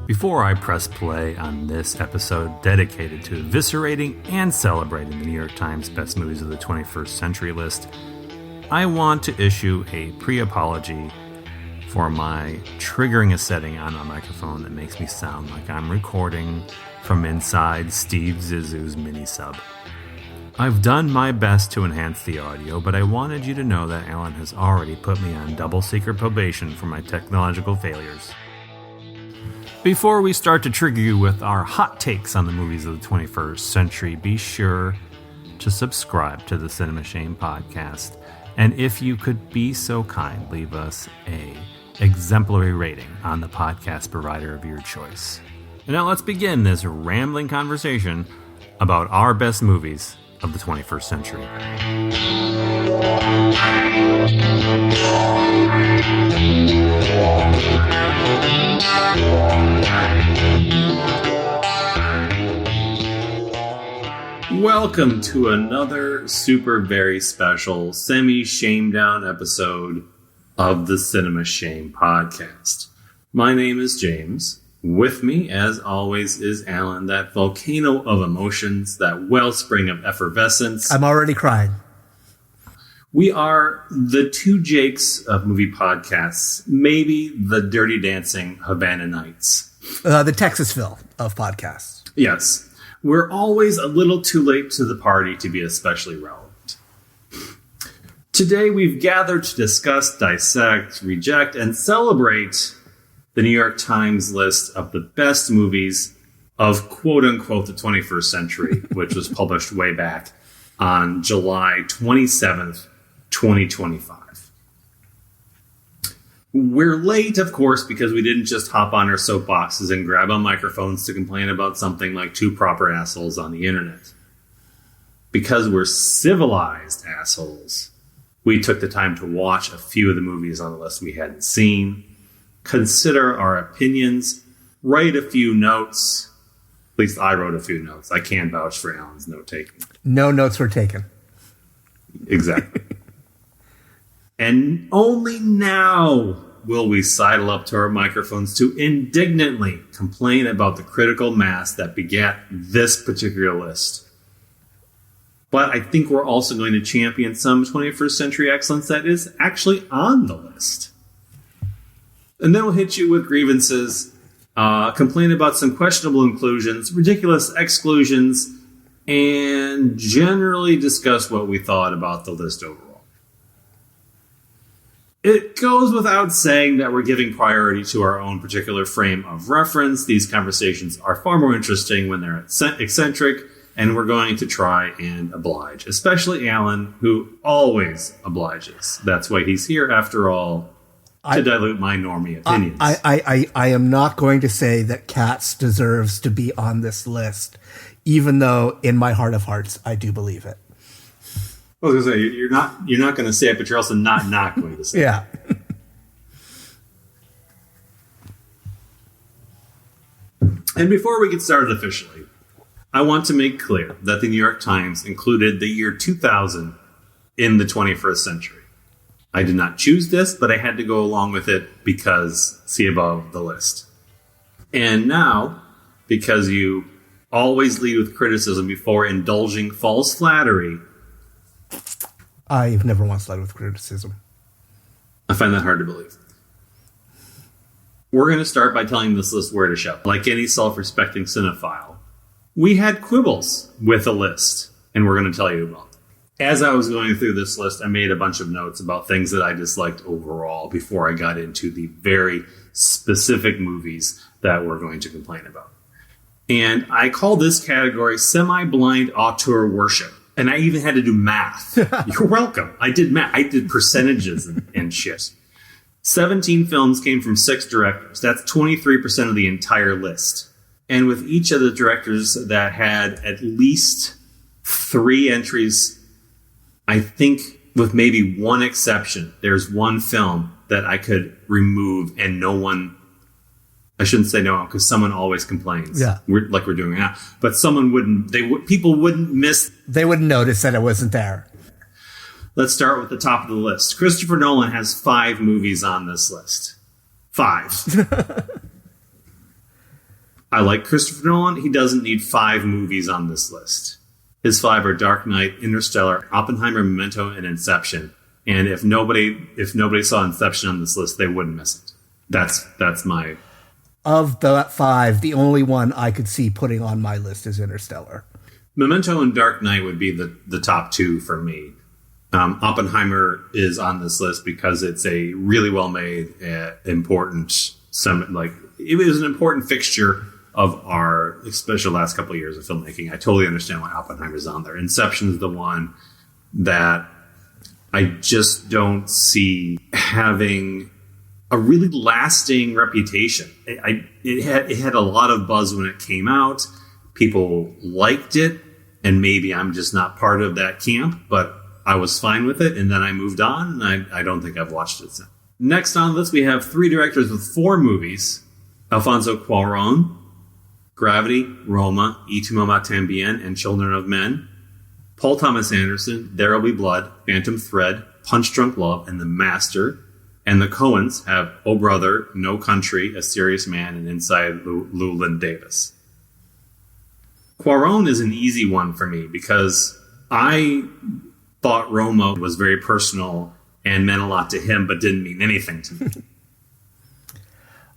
Before I press play on this episode dedicated to eviscerating and celebrating the New York Times Best Movies of the 21st Century list, I want to issue a pre-apology for my triggering a setting on my microphone that makes me sound like I'm recording from inside Steve Zissou's mini-sub. I've done my best to enhance the audio, but I wanted you to know that Allan has already put me on double secret probation for my technological failures. Before we start to trigger you with our hot takes on the movies of the 21st century, be sure to subscribe to the Cinema Shame podcast. And if you could be so kind, leave us a exemplary rating on the podcast provider of your choice. And now let's begin this rambling conversation about our best movies of the 21st century. Welcome to another super very special semi-shame down episode of the Cinema Shame podcast. My name is James. With me, as always, is Allan, that volcano of emotions, that wellspring of effervescence. I'm already crying. We are the two Jakes of movie podcasts, maybe the Dirty Dancing Havana Nights. The Texasville of podcasts. Yes. We're always a little too late to the party to be especially relevant. Today we've gathered to discuss, dissect, reject, and celebrate the New York Times list of the best movies of quote-unquote the 21st century, which was published way back on July 27th, 2025. We're late, of course, because we didn't just hop on our soapboxes and grab on microphones to complain about something like two proper assholes on the internet. Because we're civilized assholes, we took the time to watch a few of the movies on the list we hadn't seen, consider our opinions, write a few notes. At least I wrote a few notes. I can vouch for Allan's note-taking. No notes were taken. Exactly. And only now will we sidle up to our microphones to indignantly complain about the critical mass that begat this particular list. But I think we're also going to champion some 21st century excellence that is actually on the list. And then we'll hit you with grievances, complain about some questionable inclusions, ridiculous exclusions, and generally discuss what we thought about the list overall. It goes without saying that we're giving priority to our own particular frame of reference. These conversations are far more interesting when they're eccentric, and we're going to try and oblige, especially Allan, who always obliges. That's why he's here, after all, to dilute my normie opinions. I am not going to say that Cats deserves to be on this list, even though in my heart of hearts, I do believe it. I was going to say, you're not going to say it, but you're also not going to say yeah. it. And before we get started officially, I want to make clear that the New York Times included the year 2000 in the 21st century. I did not choose this, but I had to go along with it because see above the list. And now, because you always lead with criticism before indulging false flattery, I've never once led with criticism. I find that hard to believe. We're going to start by telling this list where to shove. Like any self-respecting cinephile, we had quibbles with a list, and we're going to tell you about them. As I was going through this list, I made a bunch of notes about things that I disliked overall before I got into the very specific movies that we're going to complain about. And I call this category semi-blind auteur worship. And I even had to do math. You're welcome. I did math. I did percentages and shit. 17 films came from 6 directors. That's 23% of the entire list. And with each of the directors that had at least 3 entries, I think with maybe one exception, there's one film that I could remove and no one... I shouldn't say no, because someone always complains. Yeah, we're doing now. But someone wouldn't. People wouldn't miss. They wouldn't notice that it wasn't there. Let's start with the top of the list. Christopher Nolan has 5 movies on this list. 5. I like Christopher Nolan. He doesn't need 5 movies on this list. His 5 are Dark Knight, Interstellar, Oppenheimer, Memento, and Inception. And if nobody saw Inception on this list, they wouldn't miss it. That's my... Of the 5, the only one I could see putting on my list is Interstellar. Memento and Dark Knight would be the top 2 for me. Oppenheimer is on this list because it's a really well-made, important... it was an important fixture of our, especially last couple of years of filmmaking. I totally understand why Oppenheimer's on there. Inception is the one that I just don't see having a really lasting reputation. It had a lot of buzz when it came out. People liked it, and maybe I'm just not part of that camp, but I was fine with it, and then I moved on, and I don't think I've watched it since. Next on the list, we have 3 directors with 4 movies. Alfonso Cuarón, Gravity, Roma, Y Tu Mamá Tambien, and Children of Men. Paul Thomas Anderson, There Will Be Blood, Phantom Thread, Punch Drunk Love, and The Master. And the Coens have Oh Brother, No Country, A Serious Man, and Inside Llewyn Davis. Cuarón is an easy one for me because I thought Roma was very personal and meant a lot to him, but didn't mean anything to me.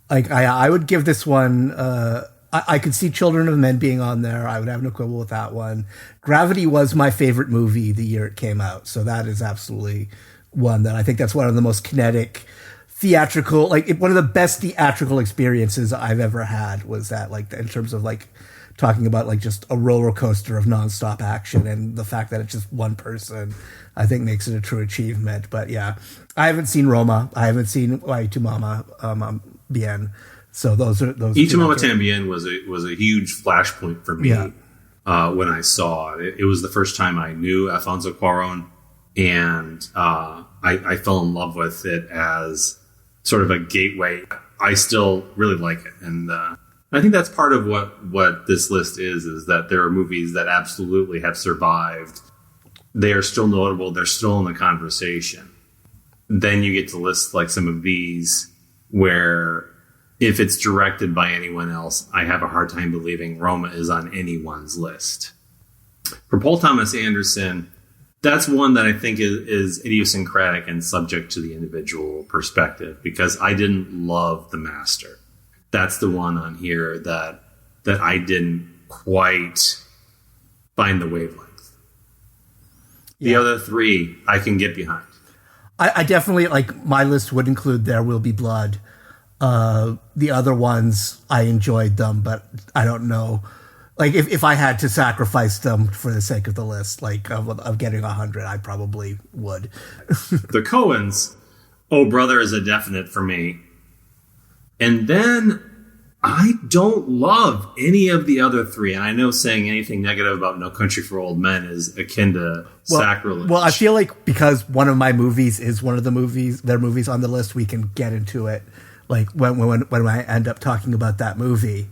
I would give this one... I could see Children of Men being on there. I would have no quibble with that one. Gravity was my favorite movie the year it came out. So that is absolutely one that I think that's one of the most kinetic theatrical, one of the best theatrical experiences I've ever had was that, in terms of talking about just a roller coaster of nonstop action, and the fact that it's just one person, I think makes it a true achievement. But yeah, I haven't seen Roma. I haven't seen Y Tu Mamá Bien. So those. Y Tu Mamá Tambien was a huge flashpoint for me when I saw it. It was the first time I knew Alfonso Cuarón, and I fell in love with it as sort of a gateway. I still really like it, and I think that's part of what this list is that there are movies that absolutely have survived. They are still notable. They're still in the conversation. Then you get to list some of these where, if it's directed by anyone else, I have a hard time believing Roma is on anyone's list. For Paul Thomas Anderson, that's one that I think is idiosyncratic and subject to the individual perspective, because I didn't love The Master. That's the one on here that I didn't quite find the wavelength. The other 3 I can get behind. I definitely, my list would include There Will Be Blood. The other ones, I enjoyed them, but I don't know. If I had to sacrifice them for the sake of the list, of getting 100, I probably would. The Coens, Oh Brother is a definite for me. And then I don't love any of the other 3. And I know saying anything negative about No Country for Old Men is akin to sacrilege. Well, I feel because one of my movies is one of their movies on the list, we can get into it. When I end up talking about that movie.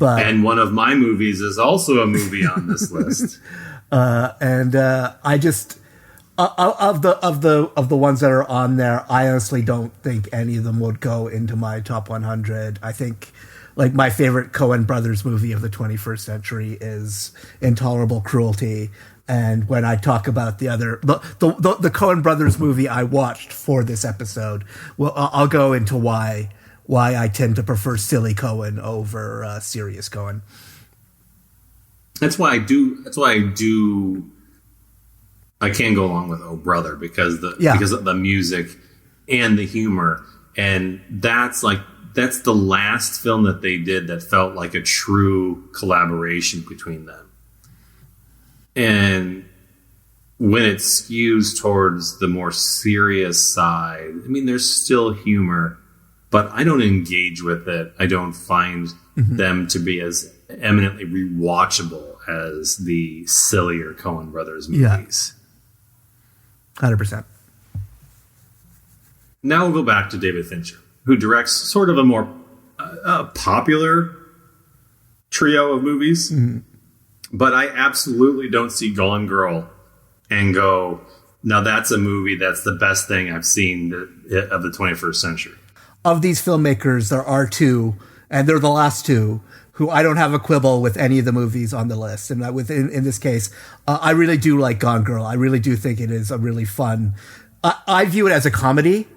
And one of my movies is also a movie on this list. I just of the ones that are on there, I honestly don't think any of them would go into my top 100. I think my favorite Coen brothers movie of the 21st century is Intolerable Cruelty. And when I talk about the Coen brothers movie I watched for this episode, well, I'll go into why I tend to prefer silly Coen over serious Coen. That's why I can go along with Oh Brother because of the music and the humor, and that's the last film that they did that felt like a true collaboration between them. And when it skews towards the more serious side, there's still humor, but I don't engage with it. I don't find them to be as eminently rewatchable as the sillier Coen brothers movies. 100%. Now we'll go back to David Fincher, who directs sort of a more popular trio of movies. Mm-hmm. But I absolutely don't see Gone Girl and go, now that's a movie that's the best thing I've seen of the 21st century. Of these filmmakers, there are 2 And they're the last two who I don't have a quibble with any of the movies on the list. And in this case, I really do like Gone Girl. I really do think it is a really fun. I view it as a comedy,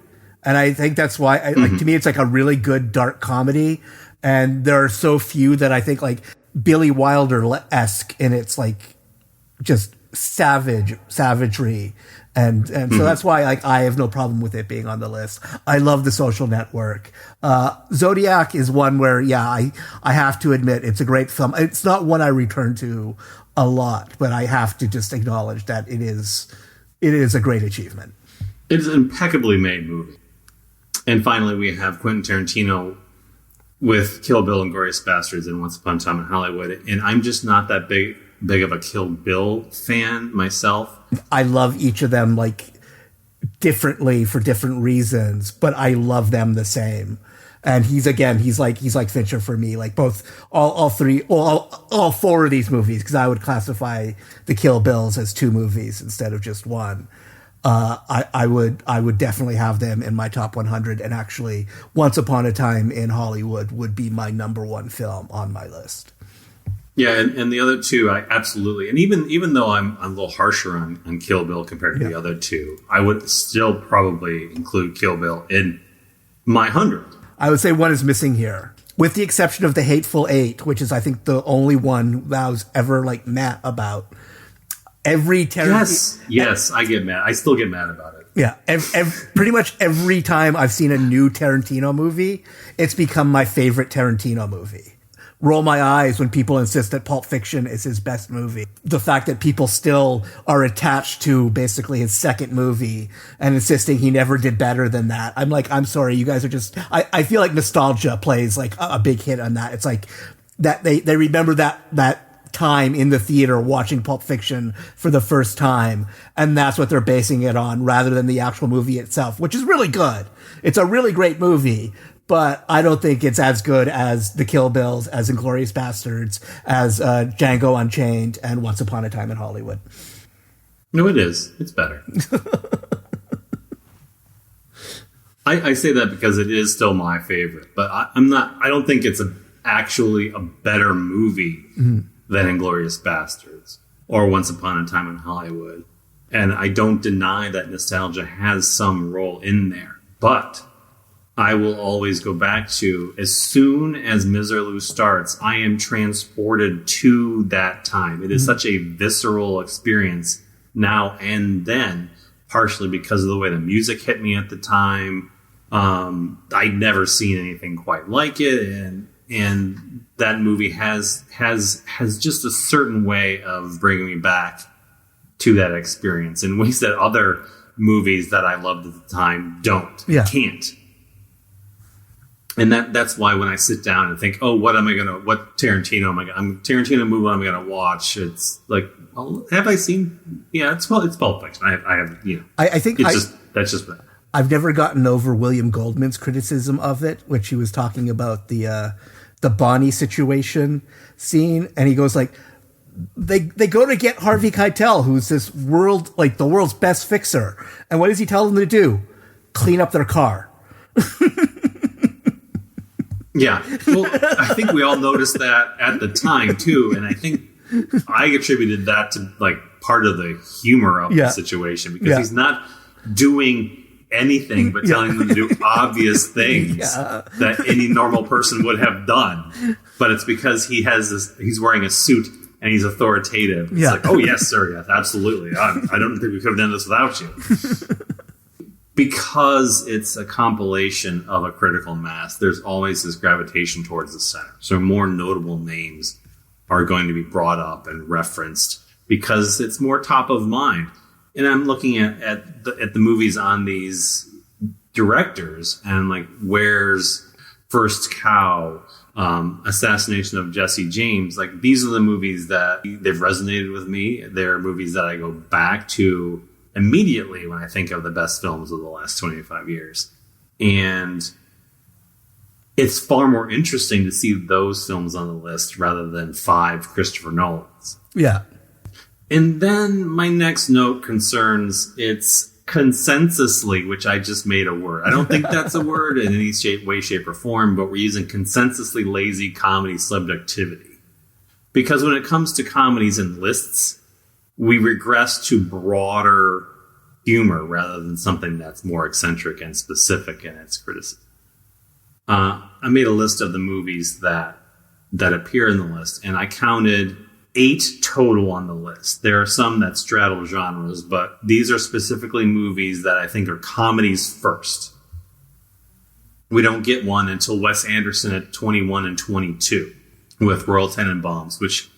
and I think that's why, like, to me, it's like a really good dark comedy. And there are so few that I think like Billy Wilder-esque in its like just savagery. And so that's why like I have no problem with it being on the list. I love The Social Network. Zodiac is one where, I have to admit it's a great film. It's not one I return to a lot, but I have to just acknowledge that it is a great achievement. It is an impeccably made movie. And finally, we have Quentin Tarantino with Kill Bill and Glorious Bastards and Once Upon a Time in Hollywood. And I'm just not that big of a Kill Bill fan myself. I love each of them like differently for different reasons, but I love them the same. And he's like Fincher for me, like both all four of these movies, because I would classify the Kill Bills as two movies instead of just one. I would definitely have them in my top 100, and actually Once Upon a Time in Hollywood would be my number one film on my list. Yeah, and the other two, I absolutely, and even though I'm a little harsher on Kill Bill compared to the other two, I would still probably include Kill Bill in my 100. I would say one is missing here, with the exception of The Hateful Eight, which is I think the only one that I was ever like mad about. Every Tarantino, yes, I get mad. I still get mad about it. Yeah, pretty much every time I've seen a new Tarantino movie, it's become my favorite Tarantino movie. Roll my eyes when people insist that Pulp Fiction is his best movie. The fact that people still are attached to basically his second movie and insisting he never did better than that. I'm like, I'm sorry, you guys are just, I feel like nostalgia plays like a big hit on that. It's like that they remember that time in the theater watching Pulp Fiction for the first time, and that's what they're basing it on rather than the actual movie itself, which is really good. It's a really great movie, but I don't think it's as good as the Kill Bills, as Inglourious Bastards, as Django Unchained, and Once Upon a Time in Hollywood. No, it is. It's better. I say that because it is still my favorite, but I don't think it's actually a better movie than Inglourious Bastards or Once Upon a Time in Hollywood. And I don't deny that nostalgia has some role in there, but I will always go back to, as soon as Miserlou starts, I am transported to that time. It is such a visceral experience now and then, partially because of the way the music hit me at the time. I'd never seen anything quite like it, and that movie has just a certain way of bringing me back to that experience in ways that other movies that I loved at the time can't. And that's why when I sit down and think, oh, what Tarantino Tarantino movie am I going to watch? It's like, well, have I seen? Yeah, it's Pulp Fiction. I have, I think that's just. I've never gotten over William Goldman's criticism of it, which he was talking about the Bonnie situation scene, and he goes like, they go to get Harvey Keitel, who's the world's best fixer, and what does he tell them to do? Clean up their car. Yeah, well, I think we all noticed that at the time too, and I think I attributed that to like part of the humor of the situation, because he's not doing anything but telling them to do obvious things that any normal person would have done, but it's because he's wearing a suit and he's authoritative. It's like, oh yes, sir, yes, absolutely. I don't think we could have done this without you. Because it's a compilation of a critical mass, there's always this gravitation towards the center. So more notable names are going to be brought up and referenced because it's more top of mind. And I'm looking at the movies on these directors, and like, where's First Cow, Assassination of Jesse James? Like, these are the movies that they've resonated with me. They're movies that I go back to immediately when I think of the best films of the last 25 years. And it's far more interesting to see those films on the list rather than 5 Christopher Nolans. Yeah. And then my next note concerns, it's consensusly, which I just made a word. I don't think that's a word in any way, shape, or form, but we're using consensusly lazy comedy subjectivity. Because when it comes to comedies and lists, we regress to broader humor rather than something that's more eccentric and specific in its criticism. I made a list of the movies that appear in the list, and I counted 8 total on the list. There are some that straddle genres, but these are specifically movies that I think are comedies first. We don't get one until Wes Anderson at 21 and 22 with Royal Tenenbaums, which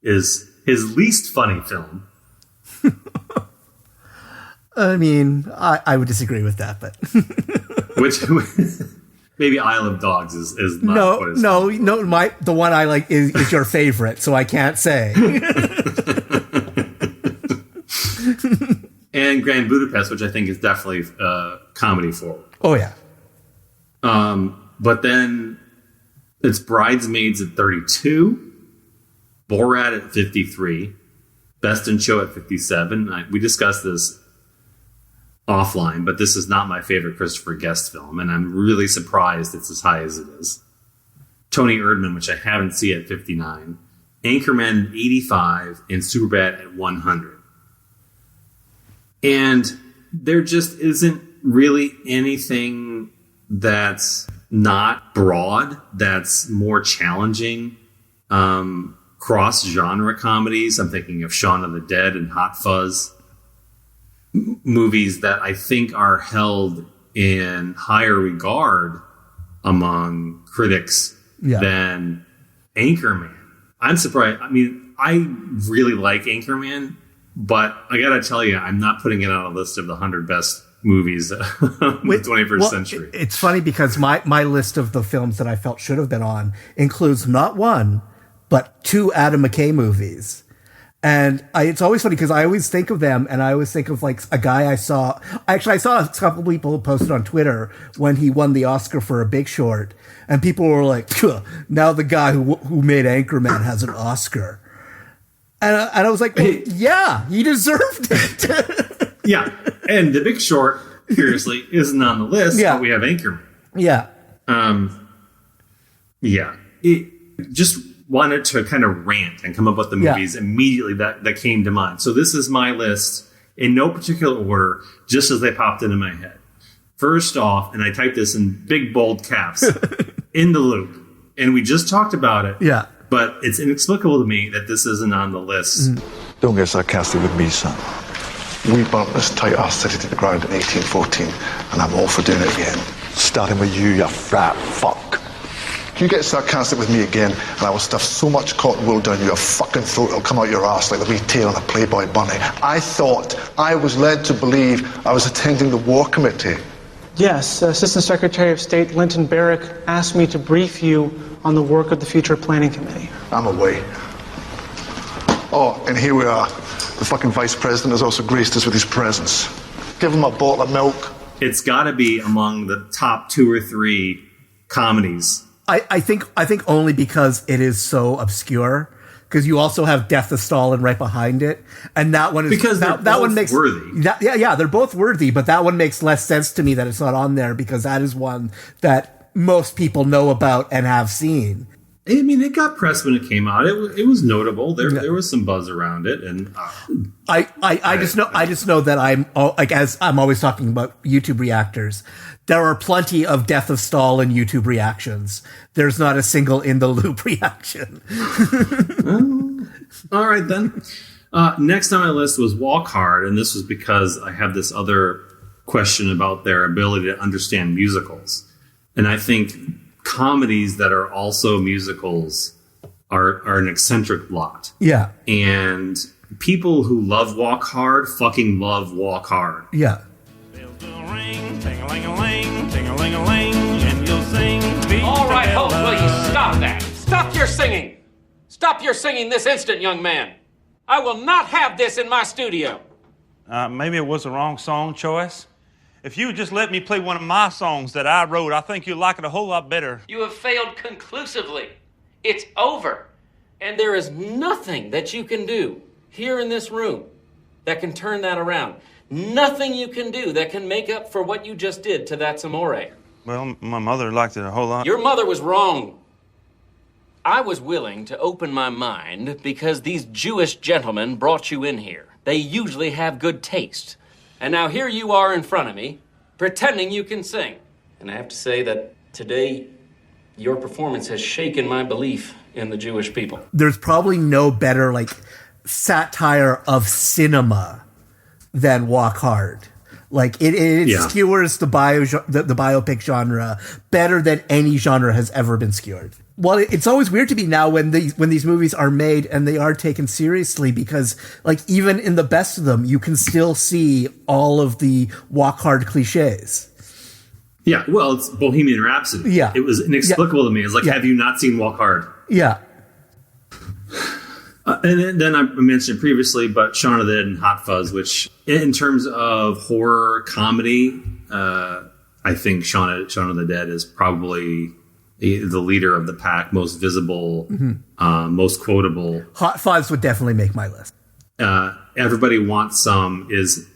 is his least funny film. I mean, I would disagree with that, but which maybe Isle of Dogs is not quite as funny. The one I like is your favorite, so I can't say. And Grand Budapest, which I think is definitely comedy forward. Oh yeah. But then it's Bridesmaids at 32, Borat at 53, Best in Show at 57. We discussed this offline, but this is not my favorite Christopher Guest film, and I'm really surprised it's as high as it is. Tony Erdmann, which I haven't seen, at 59, Anchorman at 85, and Superbad at 100. And there just isn't really anything that's not broad, that's more challenging. Cross-genre comedies. I'm thinking of Shaun of the Dead and Hot Fuzz. Movies that I think are held in higher regard among critics than Anchorman. I'm surprised. I mean, I really like Anchorman, but I gotta tell you, I'm not putting it on a list of the 100 best movies of the 21st century. It's funny because my list of the films that I felt should have been on includes not one, but 2 Adam McKay movies. And it's always funny because I always think of them, and I always think of like a guy I saw. Actually, I saw a couple people posted on Twitter when he won the Oscar for A Big Short, and people were like, "Now the guy who made Anchorman has an Oscar," and I was like, well, "Yeah, he deserved it." Yeah, and The Big Short, curiously, isn't on the list, but we have Anchorman. Yeah, Just wanted to kind of rant and come up with the movies immediately that came to mind. So this is my list in no particular order, just as they popped into my head. First off, and I typed this in big bold caps, In the Loop. And we just talked about it. Yeah. But it's inexplicable to me that this isn't on the list. Don't get sarcastic with me, son. We burnt this tight ass city to the ground in 1814, and I'm all for doing it again. Starting with you fat fuck. You get sarcastic with me again, and I will stuff so much cotton wool down your fucking throat it'll come out your ass like the wee tail on a Playboy bunny. I thought I was led to believe I was attending the War Committee. Yes, Assistant Secretary of State Linton Barrick asked me to brief you on the work of the Future Planning Committee. I'm away. Oh, and here we are. The fucking Vice President has also graced us with his presence. Give him a bottle of milk. It's got to be among the top 2 or 3 comedies. I think only because it is so obscure. Because you also have Death of Stalin right behind it, and that one is because that one makes worthy. They're both worthy, but that one makes less sense to me that it's not on there because that is one that most people know about and have seen. I mean, it got press when it came out. It was notable. There was some buzz around it, and I just know that I'm as I'm always talking about YouTube reactors. There are plenty of Death of Stalin YouTube reactions. There's not a single In the Loop reaction. All right, then. Next on my list was Walk Hard, and this was because I have this other question about their ability to understand musicals. And I think comedies that are also musicals are an eccentric lot. Yeah. And people who love Walk Hard fucking love Walk Hard. Yeah. All right, folks, will you stop that? Stop your singing! Stop your singing this instant, young man! I will not have this in my studio. Maybe it was the wrong song choice. If you would just let me play one of my songs that I wrote, I think you'd like it a whole lot better. You have failed conclusively. It's over. And there is nothing that you can do here in this room that can turn that around. Nothing you can do that can make up for what you just did to that Zamore. Well, my mother liked it a whole lot. Your mother was wrong. I was willing to open my mind because these Jewish gentlemen brought you in here. They usually have good taste. And now here you are in front of me, pretending you can sing. And I have to say that today, your performance has shaken my belief in the Jewish people. There's probably no better, like, satire of cinema than Walk Hard. Like, it skewers the biopic genre better than any genre has ever been skewered. Well, it's always weird to me now when these movies are made and they are taken seriously, because, like, even in the best of them, you can still see all of the Walk Hard cliches. Yeah, well, it's Bohemian Rhapsody. Yeah. It was inexplicable to me. It's like, have you not seen Walk Hard? Yeah. And then I mentioned previously, but Shaun of the Dead and Hot Fuzz, which in terms of horror comedy, I think Shaun of the Dead is probably the leader of the pack, most visible, most quotable. Hot Fuzz would definitely make my list. Everybody Wants Some is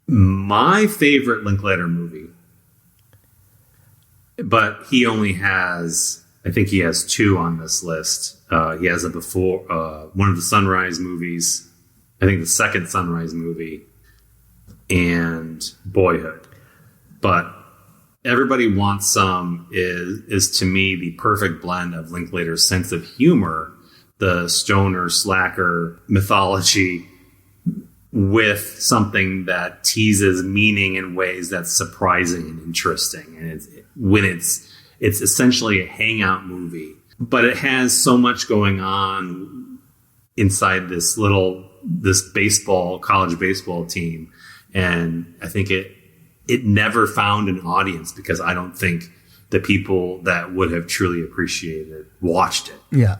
my favorite Linklater movie. But he only has, I think he has 2 on this list. He has it before one of the Sunrise movies, I think the second Sunrise movie, and Boyhood. But Everybody Wants Some is to me the perfect blend of Linklater's sense of humor, the stoner slacker mythology, with something that teases meaning in ways that's surprising and interesting. And it's essentially a hangout movie, but it has so much going on inside this college baseball team. And I think it never found an audience because I don't think the people that would have truly appreciated it watched it. Yeah.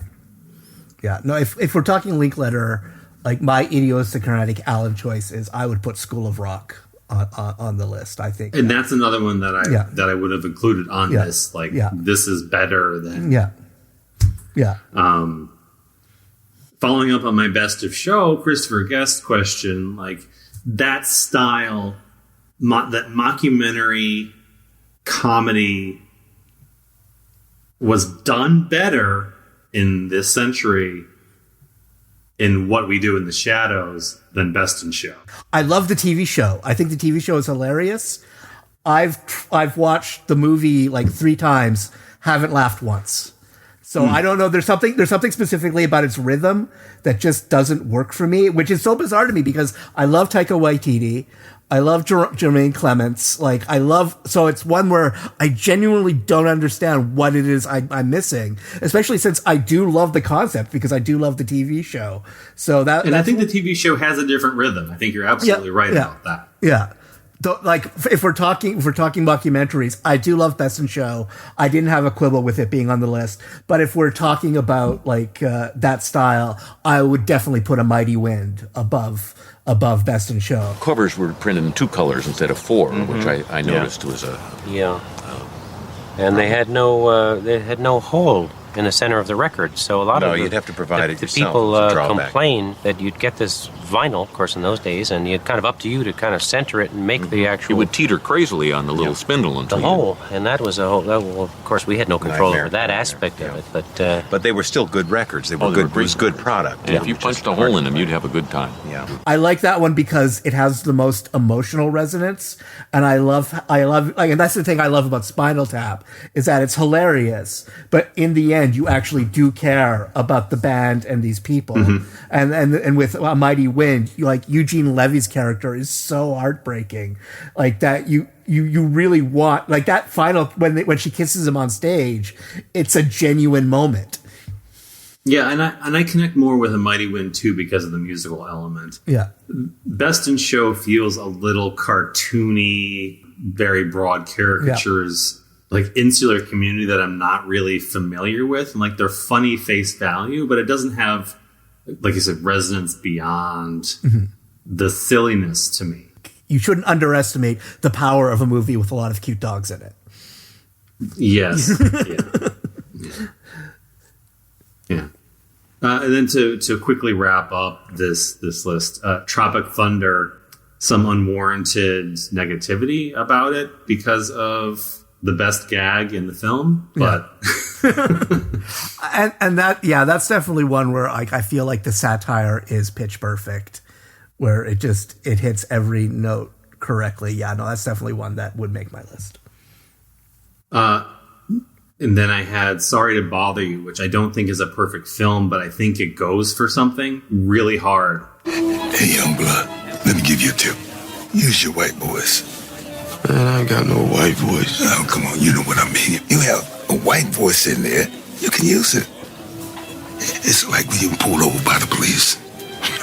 Yeah. No, if we're talking Linklater, like, my idiosyncratic Allan choice is I would put School of Rock on the list, I think. And that's another one that I would have included on this. Like, this is better than... Yeah. Yeah. Following up on my best of show, Christopher Guest question, like, that style, that mockumentary comedy was done better in this century in What We Do in the Shadows than Best in Show. I love the TV show. I think the TV show is hilarious. I've watched the movie like 3 times, haven't laughed once. So I don't know. There's something specifically about its rhythm that just doesn't work for me, which is so bizarre to me because I love Taika Waititi. I love Jermaine Clements. Like, so it's one where I genuinely don't understand what it is I'm missing, especially since I do love the concept because I do love the TV show. So I think the TV show has a different rhythm. I think you're absolutely right about that. Yeah. Like, if we're talking documentaries, I do love Best in Show. I didn't have a quibble with it being on the list. But if we're talking about like that style, I would definitely put A Mighty Wind above Best in Show. Covers were printed in 2 colors instead of 4, which I noticed was a and they had no hole in the center of the record, so a lot of you'd have to provide it yourself. People complain that you'd get this vinyl, of course, in those days, and it's kind of up to you to kind of center it and make the actual... It would teeter crazily on the little spindle until the hole, and that was a whole... Well, of course, we had no control over that aspect of it, but they were still good records. They were good. It was good product. And if you punched a hole in them, you'd have a good time. Yeah, I like that one because it has the most emotional resonance, and I love, and that's the thing I love about Spinal Tap is that it's hilarious, but in the end, you actually do care about the band and these people, and with A Mighty Wind, Eugene Levy's character is so heartbreaking, like that you really want, like, that final when she kisses him on stage, it's a genuine moment. Yeah, and I connect more with A Mighty Wind too because of the musical element. Yeah, Best in Show feels a little cartoony, very broad caricatures. Like insular community that I'm not really familiar with. And like they're funny face value, but it doesn't have, like you said, resonance beyond the silliness to me. You shouldn't underestimate the power of a movie with a lot of cute dogs in it. Yes. Yeah. And then to quickly wrap up this list, Tropic Thunder some unwarranted negativity about it because of the best gag in the film, but and that's definitely one where I feel like the satire is pitch perfect, where it hits every note correctly. Yeah, no, that's definitely one that would make my list. And then I had Sorry to Bother You, which I don't think is a perfect film, but I think it goes for something really hard. Hey, young blood, let me give you a tip. Use your white voice. Man, I ain't got no white voice. Oh, come on, you know what I mean. You have a white voice in there, you can use it. It's like when you pulled over by the police.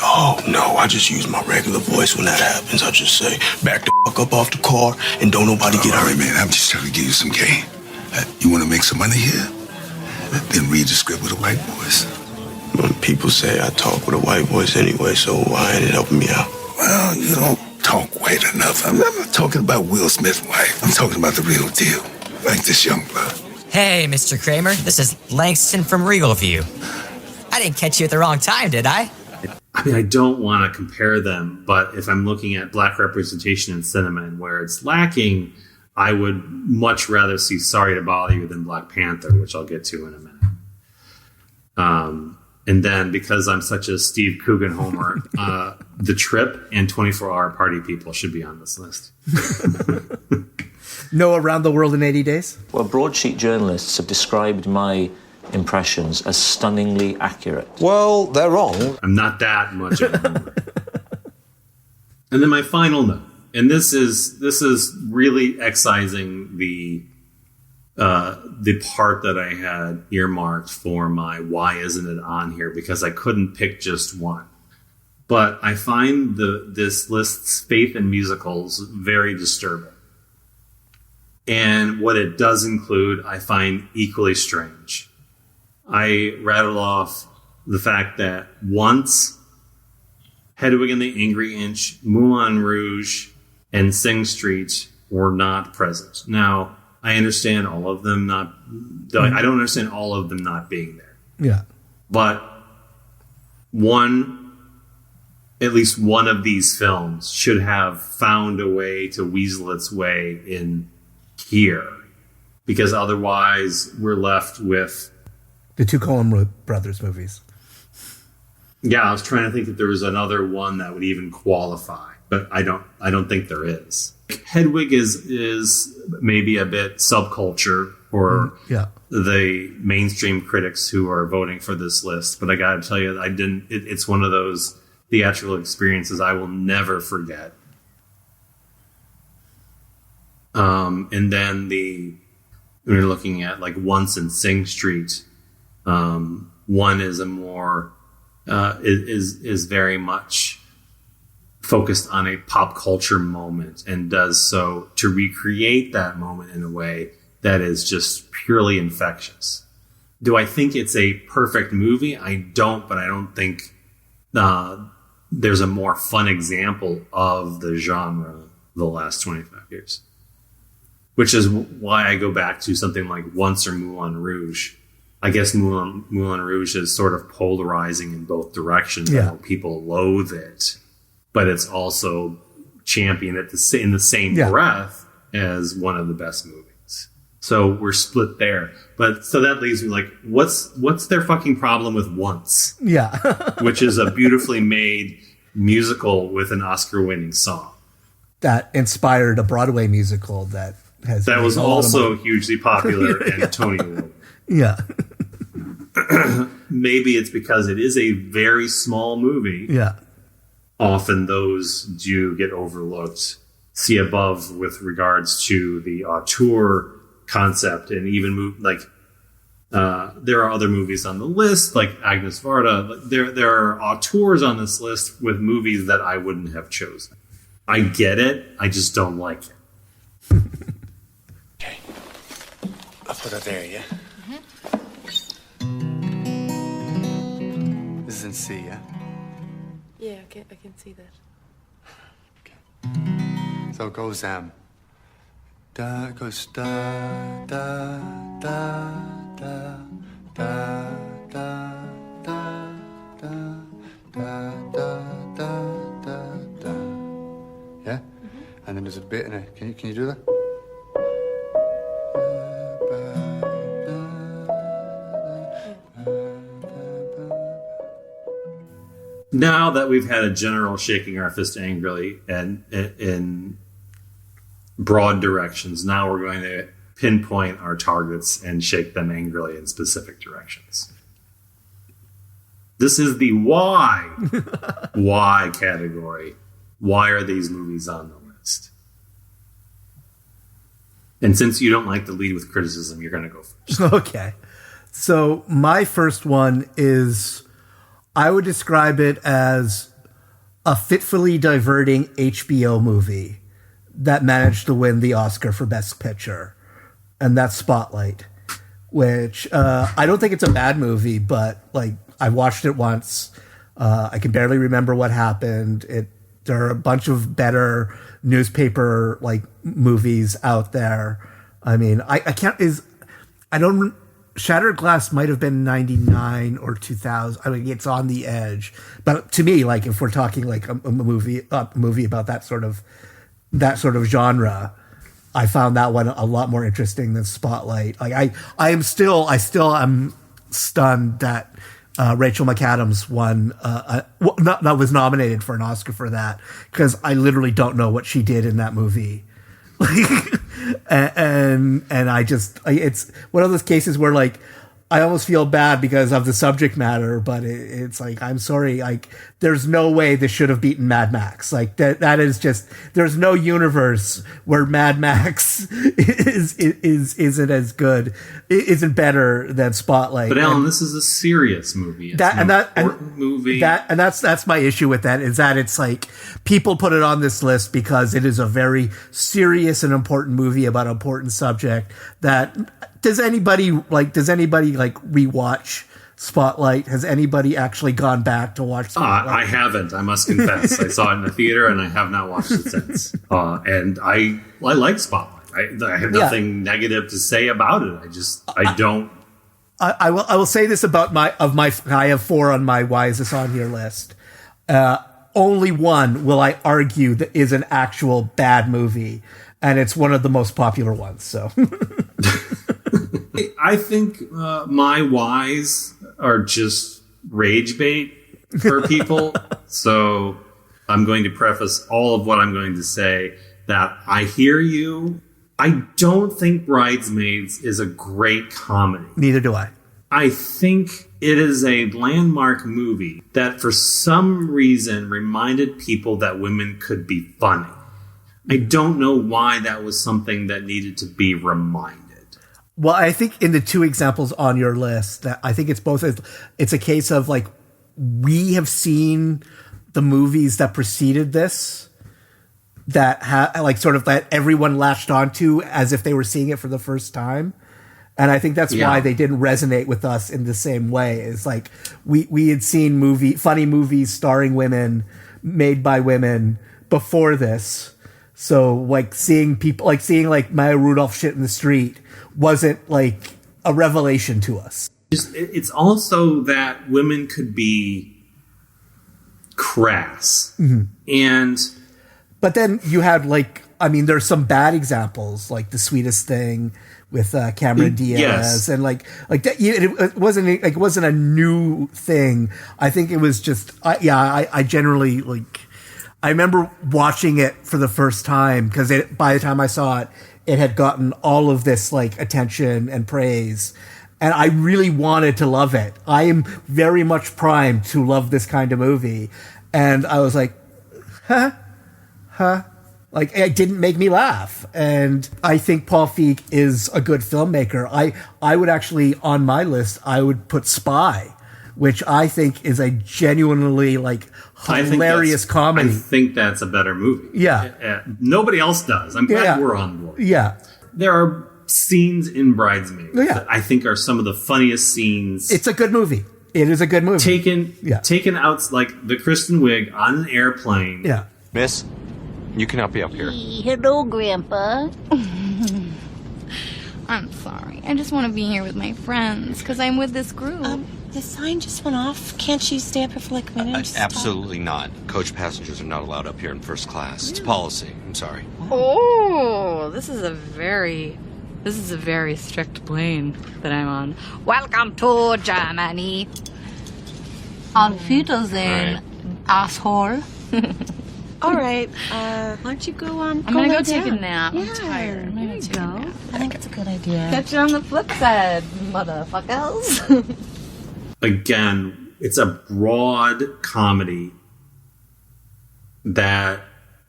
Oh, no, I just use my regular voice when that happens. I just say, back the fuck up off the car and don't nobody get hurt. All right, man, I'm just trying to give you some game. You want to make some money here? Then read the script with a white voice. When people say I talk with a white voice anyway, so why ain't it helping me out? Well, you don't talk white enough. I'm not talking about Will Smith's wife. I'm talking about the real deal, like this young blood. Hey, Mr. Kramer, this is Langston from Regal View. I didn't catch you at the wrong time, did I? I mean, I don't want to compare them, but if I'm looking at black representation in cinema and where it's lacking, I would much rather see Sorry to Bother You than Black Panther, which I'll get to in a minute. And then, because I'm such a Steve Coogan homer, The Trip and 24-Hour Party People should be on this list. No Around the World in 80 Days? Well, broadsheet journalists have described my impressions as stunningly accurate. Well, they're wrong. I'm not that much of a homer. And then my final note, and this is really excising the part that I had earmarked for my why isn't it on here, because I couldn't pick just one. But I find this list's faith in musicals very disturbing. And what it does include, I find equally strange. I rattled off the fact that Once, Hedwig and the Angry Inch, Moulin Rouge, and Sing Street were not present. Now, I understand all of them not... I don't understand all of them not being there. Yeah. But at least one of these films should have found a way to weasel its way in here. Because otherwise, we're left with... The two Coen Brothers movies. Yeah, I was trying to think if there was another one that would even qualify, but I don't think there is. Hedwig is maybe a bit subculture for the mainstream critics who are voting for this list, but I got to tell you, it's one of those theatrical experiences I will never forget. And then we're looking at like Once and Sing Street. One is a more is very much focused on a pop culture moment and does so to recreate that moment in a way that is just purely infectious. Do I think it's a perfect movie? I don't, but I don't think there's a more fun example of the genre the last 25 years. Which is why I go back to something like Once or Moulin Rouge. I guess Moulin Rouge is sort of polarizing in both directions. Yeah. I know people loathe it, but it's also championed in the same breath as one of the best movies. So we're split there. But so that leaves me like, what's their fucking problem with Once? Yeah. Which is a beautifully made musical with an Oscar-winning song. That inspired a Broadway musical that was also hugely popular and Tony Award. Yeah. Maybe it's because it is a very small movie. Yeah. Often those do get overlooked. See above with regards to the auteur concept, and even there are other movies on the list like Agnes Varda. There are auteurs on this list with movies that I wouldn't have chosen. I get it. I just don't like it. Okay. I'll put it there, yeah? This is in C, yeah? Yeah, I can see that. So it goes da, it goes da, da, da, da, da, da, da, da, da, da, da, da, da, Can you do that? Now that we've had a general shaking our fist angrily and in broad directions, now we're going to pinpoint our targets and shake them angrily in specific directions. This is the why. Why category. Why are these movies on the list? And since you don't like to lead with criticism, you're going to go first. Okay. So my first one is, I would describe it as a fitfully diverting HBO movie that managed to win the Oscar for Best Picture. And that's Spotlight, which I don't think it's a bad movie, but like I watched it once. I can barely remember what happened. There are a bunch of better newspaper like movies out there. I mean, Shattered Glass might have been 99 or 2000. I mean, it's on the edge. But to me, like if we're talking like a movie about that sort of genre, I found that one a lot more interesting than Spotlight. Like I still am stunned that Rachel McAdams was nominated for an Oscar for that, because I literally don't know what she did in that movie. and it's one of those cases where like I almost feel bad because of the subject matter, but it's like, I'm sorry, like there's no way this should have beaten Mad Max. Like that is just, there's no universe where Mad Max isn't as good, isn't better than Spotlight. But Allan, this is a serious movie. It's an important movie. That's my issue with that, is that it's like people put it on this list because it is a very serious and important movie about an important subject. Does anybody rewatch Spotlight? Has anybody actually gone back to watch Spotlight? I haven't, I must confess. I saw it in the theater and I have not watched it since. And I like Spotlight. I have nothing negative to say about it. I don't. I will say this about I have 4 on my why is this on here list. Only one will I argue that is an actual bad movie, and it's one of the most popular ones. So I think my whys are just rage bait for people. So I'm going to preface all of what I'm going to say that I hear you. I don't think Bridesmaids is a great comedy. Neither do I. I think it is a landmark movie that for some reason reminded people that women could be funny. I don't know why that was something that needed to be reminded. Well, I think in the 2 examples on your list, that I think it's a case of like, we have seen the movies that preceded this that that everyone latched onto as if they were seeing it for the first time. And I think that's why they didn't resonate with us in the same way. It's like we had seen funny movies starring women, made by women before this. So like seeing Maya Rudolph shit in the street wasn't like a revelation to us. It's also that women could be crass. Mm-hmm. But then you had there's some bad examples, like The Sweetest Thing with Cameron Diaz, and like that. It wasn't a new thing. I think it was just I generally like. I remember watching it for the first time because by the time I saw it, it had gotten all of this like attention and praise, and I really wanted to love it. I am very much primed to love this kind of movie, and I was like, huh. Like, it didn't make me laugh. And I think Paul Feig is a good filmmaker. I would actually, on my list, I would put Spy, which I think is a genuinely like hilarious comedy. I think that's a better movie. Yeah. Nobody else does. I'm glad we're on board. Yeah. There are scenes in Bridesmaids that I think are some of the funniest scenes. It's a good movie. It is a good movie. Taken out, like the Kristen Wiig on an airplane. Yeah. Miss, you cannot be up here. Hello, Grandpa. I'm sorry. I just want to be here with my friends because I'm with this group. The sign just went off. Can't you stay up here for like a minute? Absolutely not. Coach passengers are not allowed up here in first class. It's policy. I'm sorry. What? Oh, this is a very strict plane that I'm on. Welcome to Germany. Auf Wiedersehen, asshole. All right, why don't you go I'm gonna go take a down. nap. Yeah, I'm tired. I'm gonna take a nap. I think it's a good idea. Catch you on the flip side, motherfuckers. Again, it's a broad comedy that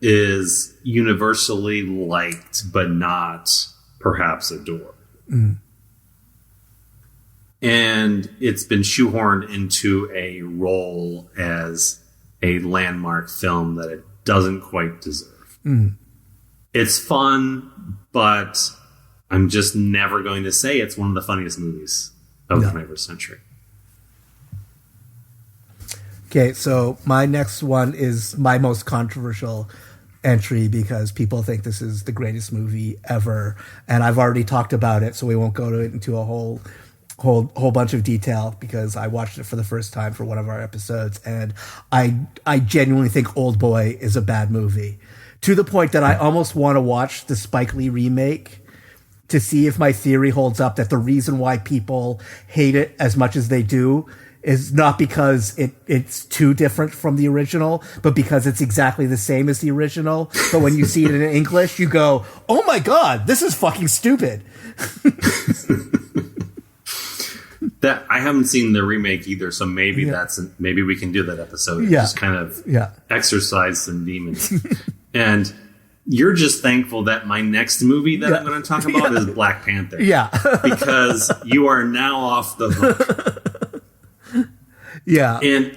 is universally liked, but not perhaps adored. Mm. And it's been shoehorned into a role as a landmark film that it doesn't quite deserve. Mm. It's fun, but I'm just never going to say it's one of the funniest movies of the 21st century. Okay, so my next one is my most controversial entry because people think this is the greatest movie ever, and I've already talked about it, so we won't go into a whole bunch of detail because I watched it for the first time for one of our episodes, and I genuinely think Old Boy is a bad movie, to the point that I almost want to watch the Spike Lee remake to see if my theory holds up, that the reason why people hate it as much as they do is not because it's too different from the original, but because it's exactly the same as the original. But when you see it in English, you go, oh my God, this is fucking stupid. That I haven't seen the remake either, so maybe maybe we can do that episode and just kind of exercise some demons. And you're just thankful that my next movie that I'm going to talk about is Black Panther. Yeah. Because you are now off the hook. Yeah. And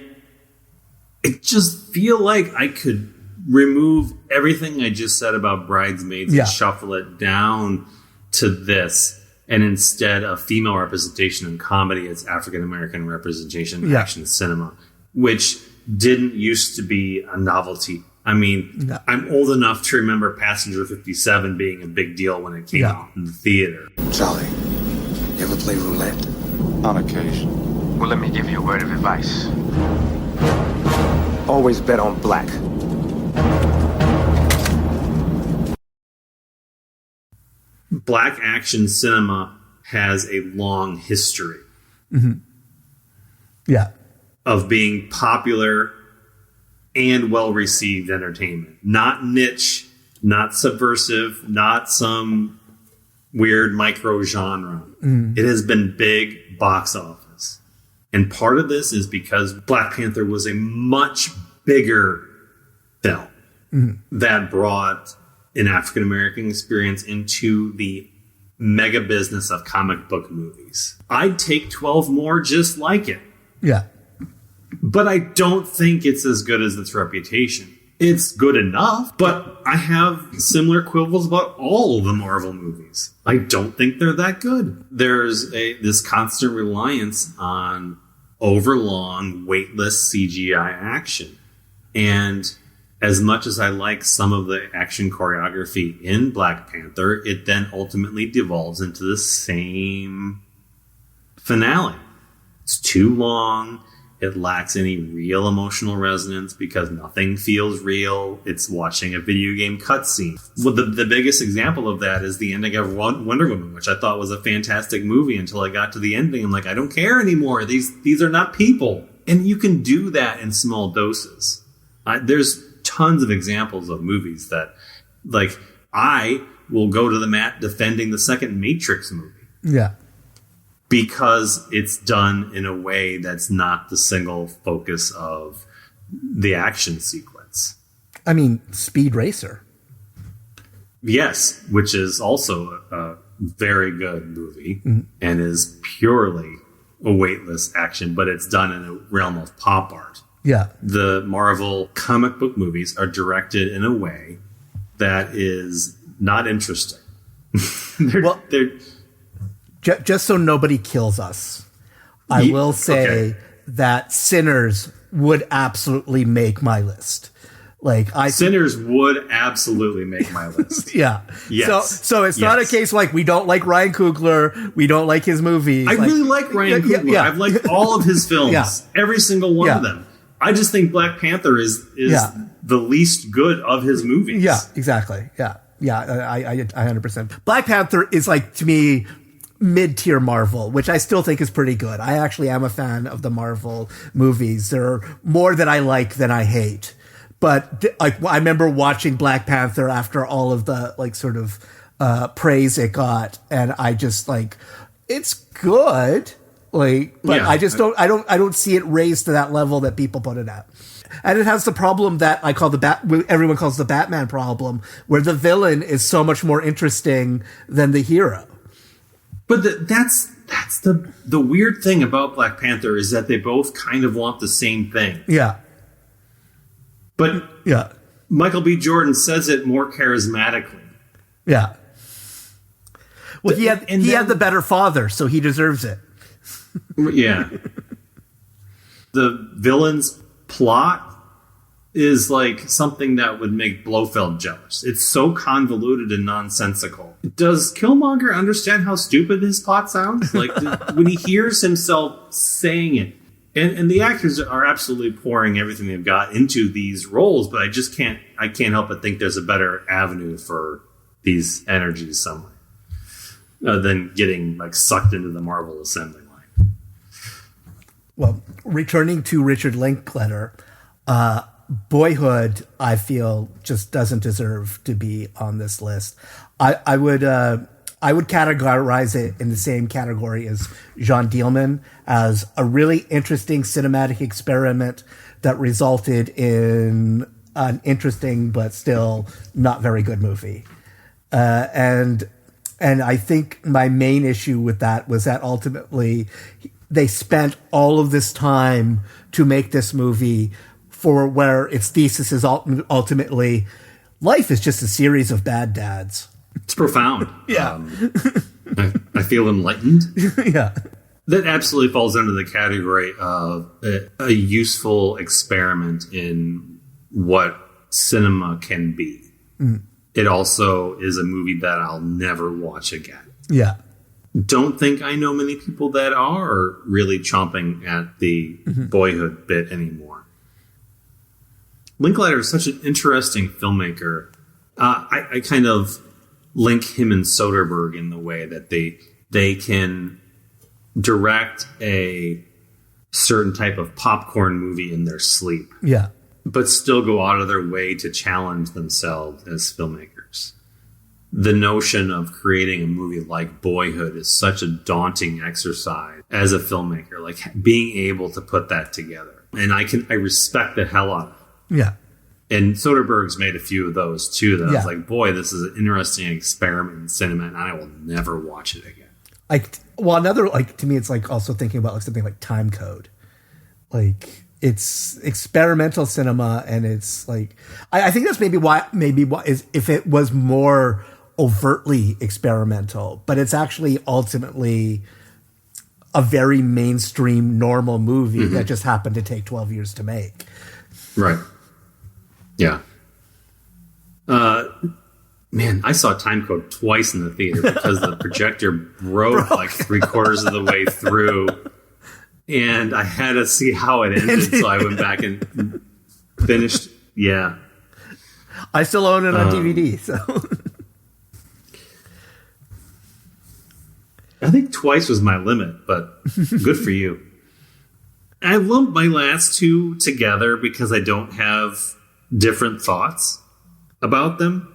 I just feel like I could remove everything I just said about Bridesmaids and shuffle it down to this. And instead of female representation in comedy, it's African-American representation in action cinema, which didn't used to be a novelty. I mean, I'm old enough to remember Passenger 57 being a big deal when it came out in the theater. Charlie, you ever play roulette? On occasion. Well, let me give you a word of advice. Always bet on black. Black action cinema has a long history of being popular and well-received entertainment. Not niche, not subversive, not some weird micro-genre. It has been big box office. And part of this is because Black Panther was a much bigger film that brought an African-American experience into the mega business of comic book movies. I'd take 12 more just like it. Yeah. But I don't think it's as good as its reputation. It's good enough, but I have similar quibbles about all of the Marvel movies. I don't think they're that good. There's this constant reliance on overlong, weightless CGI action. And as much as I like some of the action choreography in Black Panther, it then ultimately devolves into the same finale. It's too long. It lacks any real emotional resonance because nothing feels real. It's watching a video game cutscene. Well, the biggest example of that is the ending of Wonder Woman, which I thought was a fantastic movie until I got to the ending. I'm like, I don't care anymore. These are not people. And you can do that in small doses. There's tons of examples of movies that, like, I will go to the mat defending the second Matrix movie. Yeah. Because it's done in a way that's not the single focus of the action sequence. I mean, Speed Racer. Yes, which is also a very good movie and is purely a weightless action, but it's done in a realm of pop art. Yeah. The Marvel comic book movies are directed in a way that is not interesting. they're just so nobody kills us, I will say that Sinners would absolutely make my list. Sinners would absolutely make my list. Yeah. Yes. So it's not a case like we don't like Ryan Coogler, we don't like his movies. I really like Ryan Coogler. Yeah. I've liked all of his films, every single one of them. I just think Black Panther is the least good of his movies. Yeah, exactly. Yeah. Yeah, I 100%. Black Panther is like, to me, mid-tier Marvel, which I still think is pretty good. I actually am a fan of the Marvel movies. There are more that I like than I hate. But like, I remember watching Black Panther after all of the like sort of praise it got, and I just like, it's good. Like, but yeah. I don't see it raised to that level that people put it at. And it has the problem that I call everyone calls the Batman problem, where the villain is so much more interesting than the hero. But that's the weird thing about Black Panther is that they both kind of want the same thing. Yeah. But yeah, Michael B. Jordan says it more charismatically. Yeah. Well, he had the better father, so he deserves it. Yeah. The villain's plot is like something that would make Blofeld jealous. It's so convoluted and nonsensical. Does Killmonger understand how stupid his plot sounds? Like when he hears himself saying it, and the actors are absolutely pouring everything they've got into these roles, but I can't help but think there's a better avenue for these energies somewhere than getting like sucked into the Marvel assembly line. Well, returning to Richard Linklater, Boyhood, I feel, just doesn't deserve to be on this list. I would categorize it in the same category as Jean Dielman, as a really interesting cinematic experiment that resulted in an interesting but still not very good movie. And I think my main issue with that was that ultimately they spent all of this time to make this movie for where its thesis is ultimately life is just a series of bad dads. It's profound. Yeah. I feel enlightened. Yeah. That absolutely falls under the category of a useful experiment in what cinema can be. Mm. It also is a movie that I'll never watch again. Yeah. Don't think I know many people that are really chomping at the Boyhood bit anymore. Linklater is such an interesting filmmaker. I kind of link him and Soderbergh in the way that they can direct a certain type of popcorn movie in their sleep. Yeah. But still go out of their way to challenge themselves as filmmakers. The notion of creating a movie like Boyhood is such a daunting exercise as a filmmaker, like being able to put that together. And I respect the hell out of it. Yeah. And Soderbergh's made a few of those too that I was like, boy, this is an interesting experiment in cinema and I will never watch it again. Another, like, to me, it's like also thinking about like something like Time Code. Like, it's experimental cinema, and it's like, I think that's maybe why is if it was more overtly experimental, but it's actually ultimately a very mainstream normal movie that just happened to take 12 years to make. Right. Yeah. Man, I saw Time Code twice in the theater because the projector broke like 3/4 of the way through, and I had to see how it ended, so I went back and finished. Yeah. I still own it on DVD, so... I think twice was my limit, but good for you. I lumped my last two together because I don't have different thoughts about them.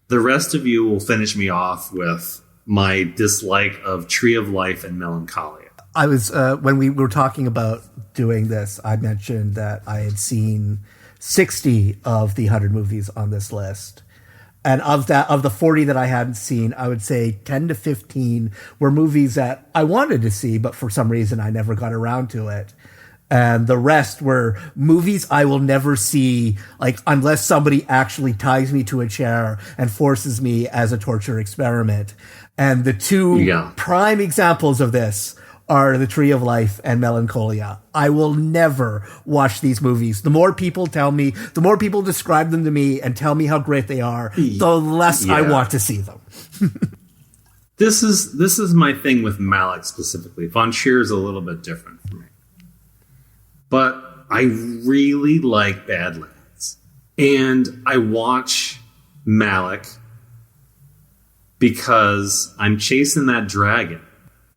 The rest of you will finish me off with my dislike of Tree of Life and Melancholia. I was, when we were talking about doing this, I mentioned that I had seen 60 of the 100 movies on this list. And of the 40 that I hadn't seen, I would say 10 to 15 were movies that I wanted to see, but for some reason I never got around to it. And the rest were movies I will never see, like, unless somebody actually ties me to a chair and forces me as a torture experiment. And the two prime examples of this are The Tree of Life and Melancholia. I will never watch these movies. The more people tell me, the more people describe them to me and tell me how great they are, the less I want to see them. This is my thing with Malick specifically. Von Trier is a little bit different for me. But I really like Badlands. And I watch Malick because I'm chasing that dragon.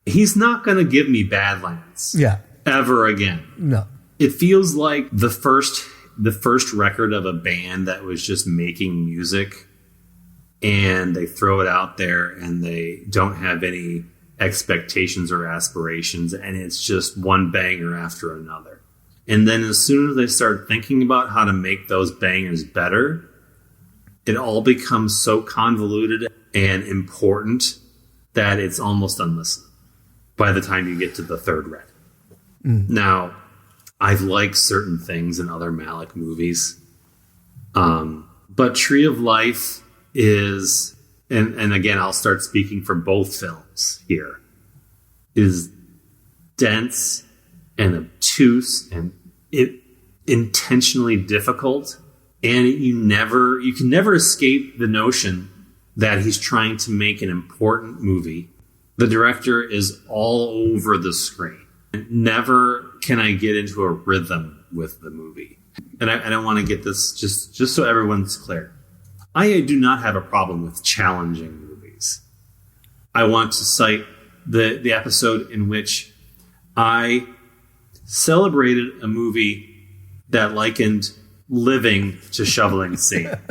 He's not going to give me Badlands. Yeah. Ever again. No. It feels like the first record of a band that was just making music, and they throw it out there and they don't have any expectations or aspirations, and it's just one banger after another. And then as soon as they start thinking about how to make those bangers better, it all becomes so convoluted and important that it's almost unlistenable by the time you get to the third record. Now, I've liked certain things in other Malick movies, but Tree of Life is, and again, I'll start speaking for both films here, is dense and obtuse and intentionally difficult, and you can never escape the notion that he's trying to make an important movie. The director is all over the screen. Never can I get into a rhythm with the movie. And I want to get this just so everyone's clear. I do not have a problem with challenging movies. I want to cite the episode in which I celebrated a movie that likened living to shoveling sand.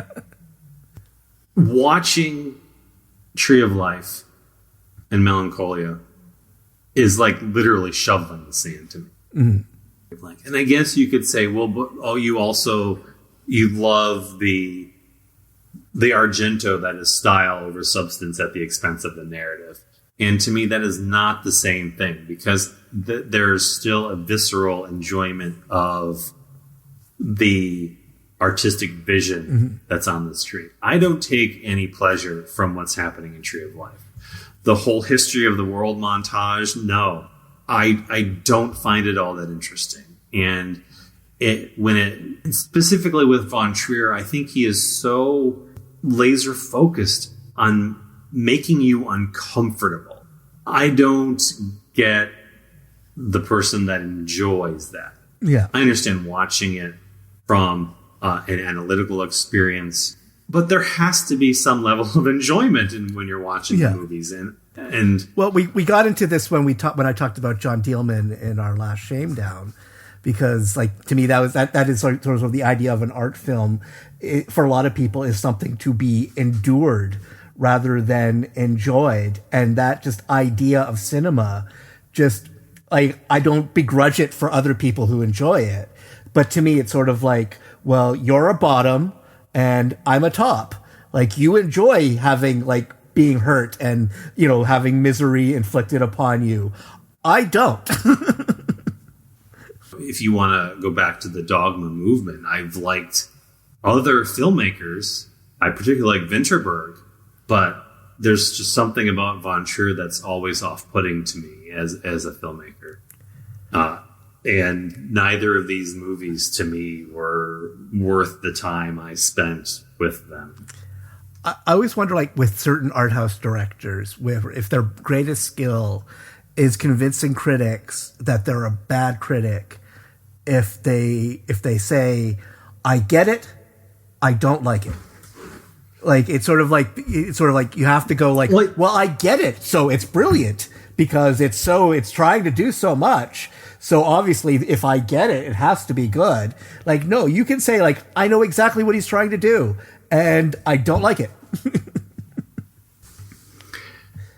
Watching Tree of Life and Melancholia is like literally shoveling the sand to me. And I guess you could say, well, but you love the Argento that is style over substance at the expense of the narrative. And to me, that is not the same thing, because there's still a visceral enjoyment of the artistic vision that's on the screen. I don't take any pleasure from what's happening in Tree of Life. The whole history of the world montage, no. I don't find it all that interesting. And specifically with Von Trier, I think he is so laser focused on making you uncomfortable. I don't get the person that enjoys that. Yeah. I understand watching it from an analytical experience, but there has to be some level of enjoyment when you're watching the movies. And well, we got into this when I talked about John Dielman in our last Shame Down, because like to me that is sort of the idea of an art film. For a lot of people, is something to be endured rather than enjoyed, and that just idea of cinema, just like I don't begrudge it for other people who enjoy it, but to me it's sort of like, well, you're a bottom and I'm a top. Like you enjoy having like being hurt and, you know, having misery inflicted upon you. I don't. If you want to go back to the Dogma movement, I've liked other filmmakers. I particularly like Winterberg, but there's just something about Von Trier that's always off-putting to me as a filmmaker. And neither of these movies to me were worth the time I spent with them. I always wonder, like with certain art house directors, if their greatest skill is convincing critics that they're a bad critic, if they say, I get it, I don't like it. Like it's sort of like you have to go like, well, I get it, so it's brilliant because it's trying to do so much. So obviously, if I get it, it has to be good. Like, no, you can say like, I know exactly what he's trying to do, and I don't like it.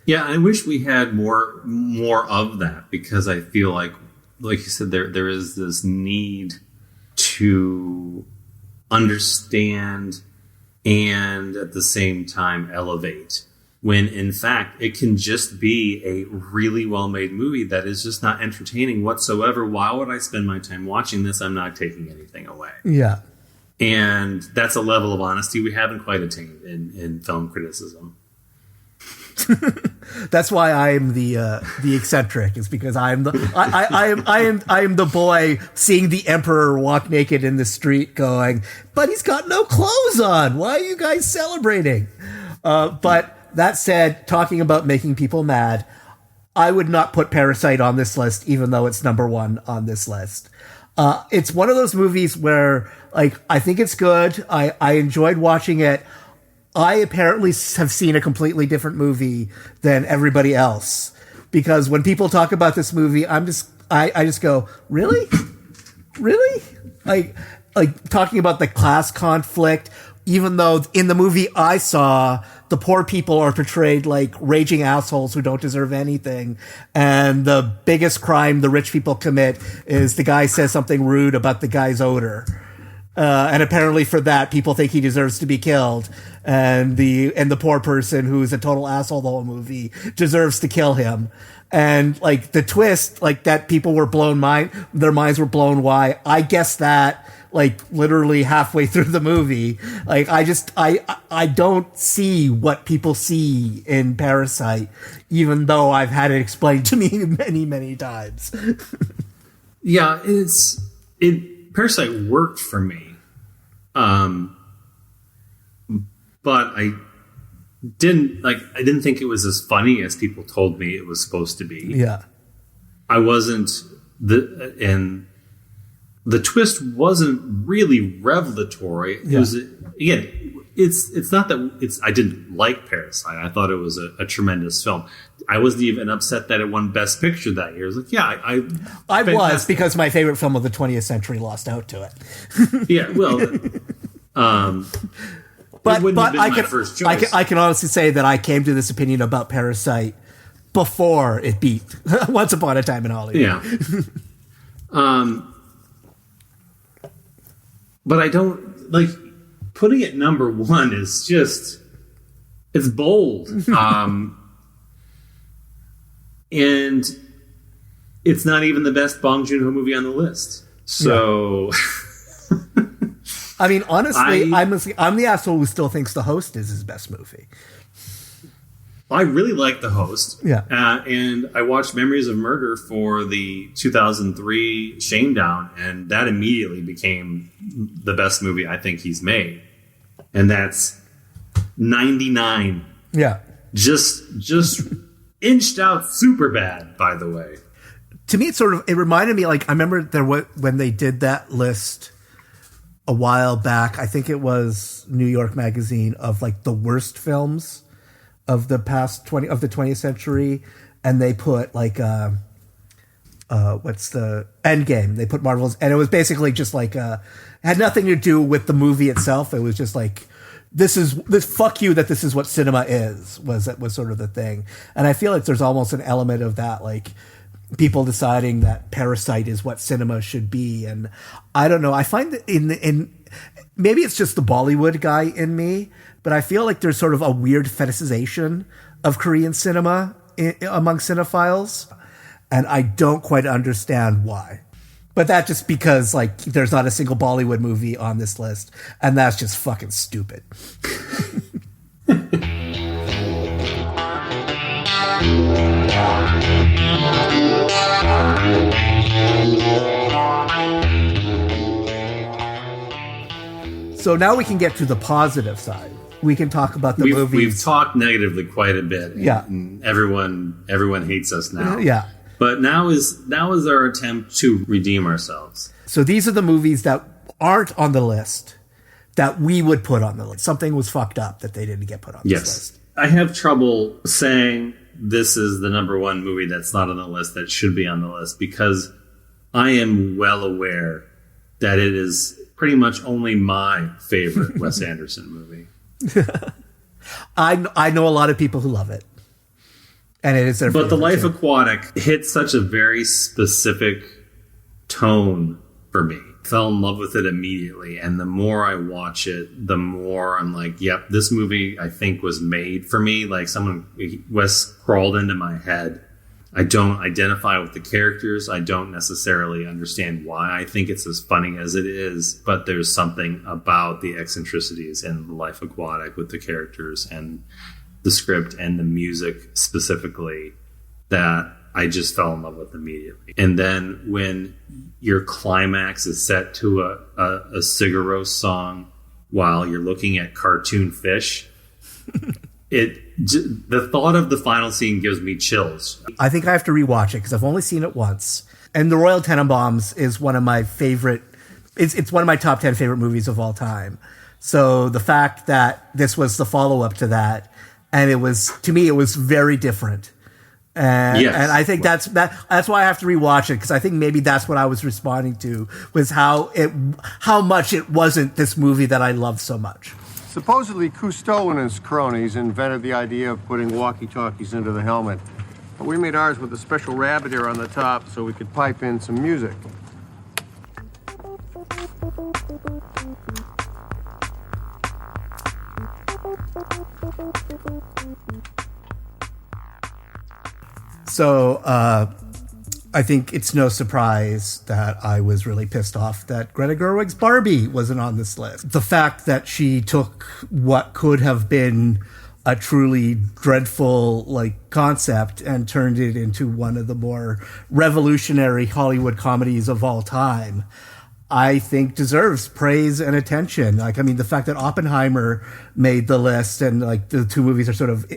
Yeah, I wish we had more of that, because I feel like you said, there is this need to understand and at the same time elevate, when in fact it can just be a really well-made movie that is just not entertaining whatsoever. Why would I spend my time watching this? I'm not taking anything away. Yeah. And that's a level of honesty we haven't quite attained in film criticism. That's why I'm the eccentric. Is because I am the boy seeing the emperor walk naked in the street, going, but he's got no clothes on. Why are you guys celebrating? But that said, talking about making people mad, I would not put Parasite on this list, even though it's number one on this list. It's one of those movies where, like, I think it's good. I enjoyed watching it. I apparently have seen a completely different movie than everybody else, because when people talk about this movie, I just go, really? Really? Like talking about the class conflict, even though in the movie I saw, the poor people are portrayed like raging assholes who don't deserve anything. And the biggest crime the rich people commit is the guy says something rude about the guy's odor. And apparently for that, people think he deserves to be killed. And the poor person who's a total asshole the whole movie deserves to kill him. And like the twist, like that people were their minds were blown why. I guess that like literally halfway through the movie. Like I don't see what people see in Parasite, even though I've had it explained to me many, many times. Yeah, Parasite worked for me. But I didn't think it was as funny as people told me it was supposed to be. Yeah. I wasn't and the twist wasn't really revelatory. It was, again, it's not that I didn't like Parasite. I thought it was a tremendous film. I wasn't even upset that it won Best Picture that year. I was like, yeah, I was, because my favorite film of the 20th century lost out to it. Yeah, well, but first choice. I can honestly say that I came to this opinion about Parasite before it beat Once Upon a Time in Hollywood. Yeah. But I don't like putting it number one is just, it's bold. And it's not even the best Bong Joon-ho movie on the list. So, yeah. I mean, honestly, I'm the asshole who still thinks The Host is his best movie. I really like The Host. Yeah. And I watched Memories of Murder for the 2003 Shanedown, and that immediately became the best movie I think he's made. And that's 99. Yeah. Just inched out super bad, by the way. To me, it reminded me, like, I remember when they did that list a while back, I think it was New York Magazine, of like the worst films of the past 20th century, and they put like what's the Endgame? They put Marvel's, and it was basically just like had nothing to do with the movie itself. It was just like this fuck you that this is what cinema is was sort of the thing. And I feel like there's almost an element of that, like people deciding that Parasite is what cinema should be. And I don't know. I find that in maybe it's just the Bollywood guy in me, but I feel like there's sort of a weird fetishization of Korean cinema among cinephiles, and I don't quite understand why. But that's just because like there's not a single Bollywood movie on this list, and that's just fucking stupid. So now we can get to the positive side. We can talk about the movies. We've talked negatively quite a bit. Yeah. And everyone hates us now. Yeah. But now is our attempt to redeem ourselves. So these are the movies that aren't on the list that we would put on the list. Something was fucked up that they didn't get put on this list. I have trouble saying this is the number one movie that's not on the list that should be on the list, because I am well aware that it is pretty much only my favorite Wes Anderson movie. I know a lot of people who love it, and it is their favorite. But The Life Aquatic hit such a very specific tone for me. Fell in love with it immediately, and the more I watch it, the more I'm like, yep, this movie I think was made for me. Like Wes crawled into my head. I don't identify with the characters. I don't necessarily understand why I think it's as funny as it is, but there's something about the eccentricities in The Life Aquatic with the characters and the script and the music specifically that I just fell in love with immediately. And then when your climax is set to a Sigur Rós song while you're looking at cartoon fish, the thought of the final scene gives me chills. I think I have to rewatch it because I've only seen it once. And The Royal Tenenbaums is one of my favorite. It's one of my top 10 favorite movies of all time. So the fact that this was the follow-up to that, and it was, to me, it was very different. And I think that's why I have to rewatch it, because I think maybe that's what I was responding to, was how much it wasn't this movie that I loved so much. Supposedly, Cousteau and his cronies invented the idea of putting walkie-talkies into the helmet. But we made ours with a special rabbit ear on the top so we could pipe in some music. So I think it's no surprise that I was really pissed off that Greta Gerwig's Barbie wasn't on this list. The fact that she took what could have been a truly dreadful concept and turned it into one of the more revolutionary Hollywood comedies of all time, I think deserves praise and attention. The fact that Oppenheimer made the list and the two movies are sort of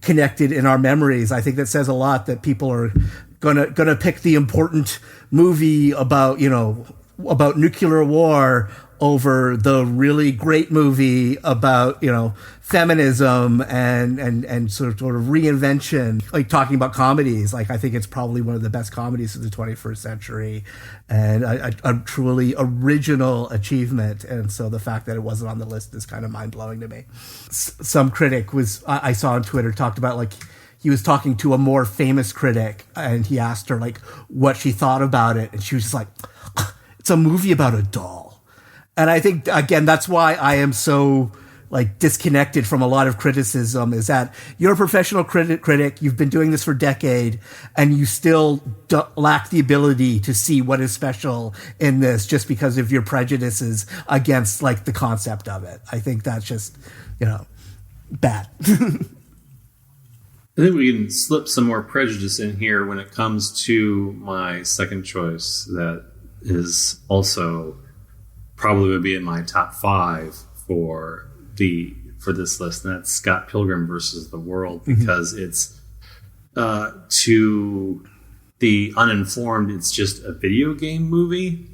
connected in our memories, I think that says a lot, that people are gonna pick the important movie about nuclear war over the really great movie about feminism and sort of reinvention. Talking about comedies, I think it's probably one of the best comedies of the 21st century, and a truly original achievement. And so the fact that it wasn't on the list is kind of mind-blowing to me. Some critic I saw on Twitter talked about he was talking to a more famous critic, and he asked her what she thought about it, and she was just like, it's a movie about a doll. And I think, again, that's why I am so disconnected from a lot of criticism, is that you're a professional critic, you've been doing this for a decade, and you still lack the ability to see what is special in this just because of your prejudices against the concept of it. I think that's just, bad. I think we can slip some more prejudice in here when it comes to my second choice, that is also probably would be in my top 5 for this list, and that's Scott Pilgrim versus the World, because it's to the uninformed, it's just a video game movie,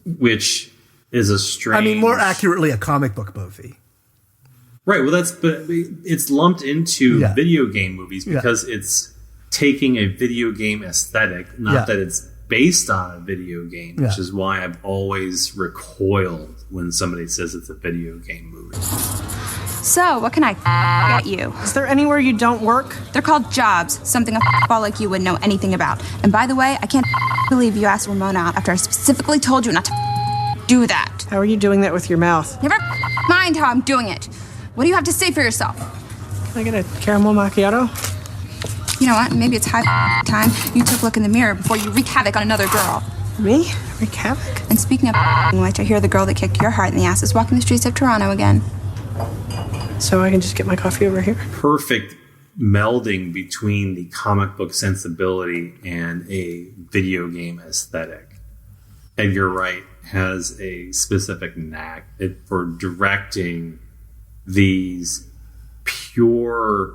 which is a strange. More accurately, a comic book movie. Right. Well, but it's lumped into video game movies because it's taking a video game aesthetic, not that it's based on a video game, which is why I've always recoiled when somebody says it's a video game movie. So, what can I get you? Is there anywhere you don't work? They're called jobs, something a ball like you wouldn't know anything about. And by the way, I can't believe you asked Ramona out after I specifically told you not to do that. How are you doing that with your mouth? Never mind how I'm doing it. What do you have to say for yourself? Can I get a caramel macchiato? You know what? Maybe it's high time you took a look in the mirror before you wreak havoc on another girl. Me? Wreak havoc? And speaking of which, I hear the girl that kicked your heart in the ass is walking the streets of Toronto again. So I can just get my coffee over here? Perfect melding between the comic book sensibility and a video game aesthetic. Edgar Wright has a specific knack for directing these pure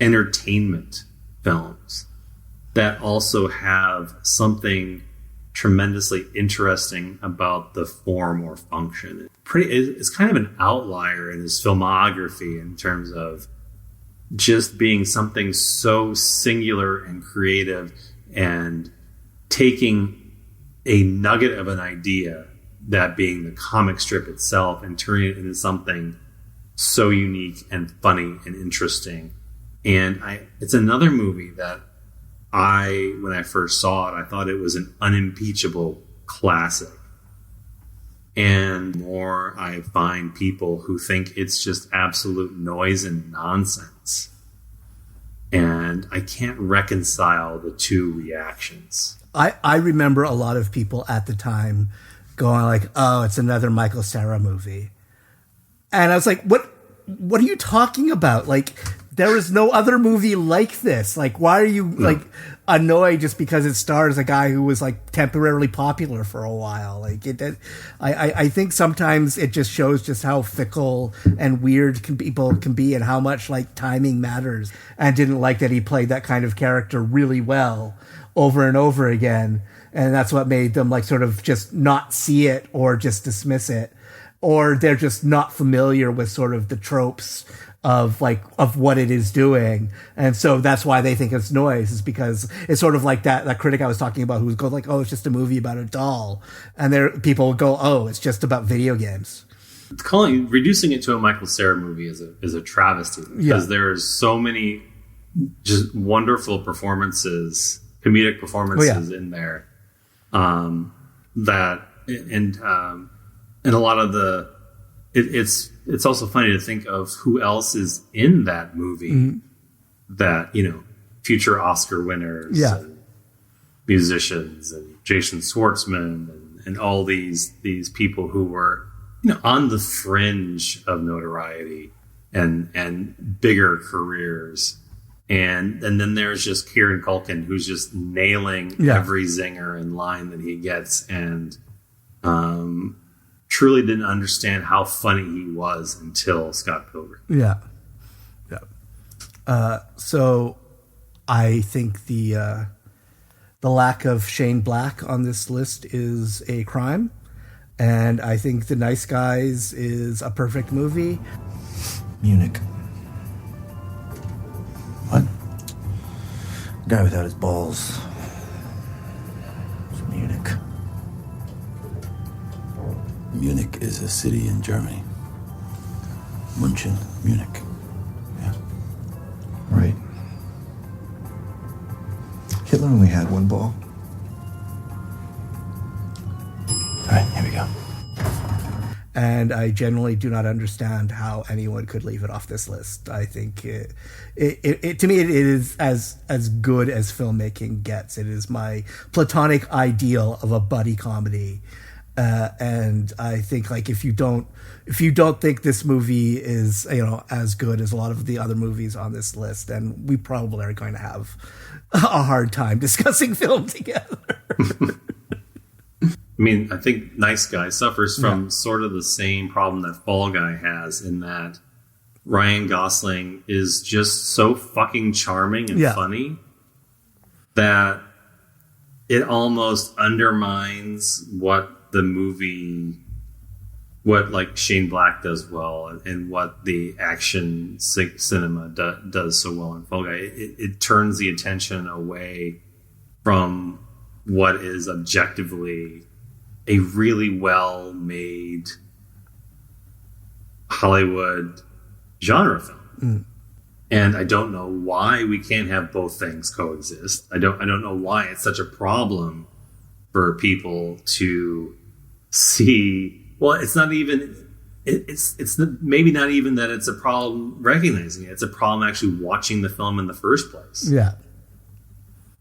entertainment films that also have something tremendously interesting about the form or function. It's kind of an outlier in his filmography in terms of just being something so singular and creative and taking a nugget of an idea, that being the comic strip itself, and turning it into something so unique and funny and interesting. And it's another movie that when I first saw it, I thought it was an unimpeachable classic. And more I find people who think it's just absolute noise and nonsense. And I can't reconcile the two reactions. I remember a lot of people at the time going oh, it's another Michael Cera movie. And I was like, what are you talking about? There is no other movie like this. Why are you annoyed just because it stars a guy who was temporarily popular for a while? I think sometimes it just shows just how fickle and weird people can be, and how much timing matters. And didn't like that he played that kind of character really well over and over again. And that's what made them sort of just not see it or just dismiss it. or they're just not familiar with sort of the tropes of what it is doing, and so that's why they think it's noise, is because it's sort of like that critic I was talking about who's going like, oh, it's just a movie about a doll, and there people go, oh, it's just about video games. Reducing it to a Michael Cera movie is a travesty, because there's so many just wonderful performances, comedic performances in there, that and a lot of the it's also funny to think of who else is in that movie that, you know, future Oscar winners and musicians and Jason Schwartzman and all these people who were, you know, on the fringe of notoriety and bigger careers. And then there's just Kieran Culkin, who's just nailing every zinger and line that he gets, and truly didn't understand how funny he was until Scott Pilgrim. Yeah. So I think the lack of Shane Black on this list is a crime, and I think The Nice Guys is a perfect movie. Munich. What? Guy without his balls. It's Munich. Munich is a city in Germany. München, Munich. Yeah. Right. Hitler only had one ball. All right, here we go. And I generally do not understand how anyone could leave it off this list. I think it to me, it is as good as filmmaking gets. It is my platonic ideal of a buddy comedy. And I think, like, if you don't think this movie is, you know, as good as a lot of the other movies on this list, then we probably are going to have a hard time discussing film together. I mean, I think Nice Guy suffers from sort of the same problem that Fall Guy has, in that Ryan Gosling is just so fucking charming and funny that it almost undermines what like Shane Black does well, and what the action cinema does so well in Fall Guy. It turns the attention away from what is objectively a really well-made Hollywood genre film. And I don't know why we can't have both things coexist. I don't know why it's such a problem for people to see. Well, it's not even. It's maybe not even that it's a problem recognizing it. It's a problem actually watching the film in the first place. Yeah,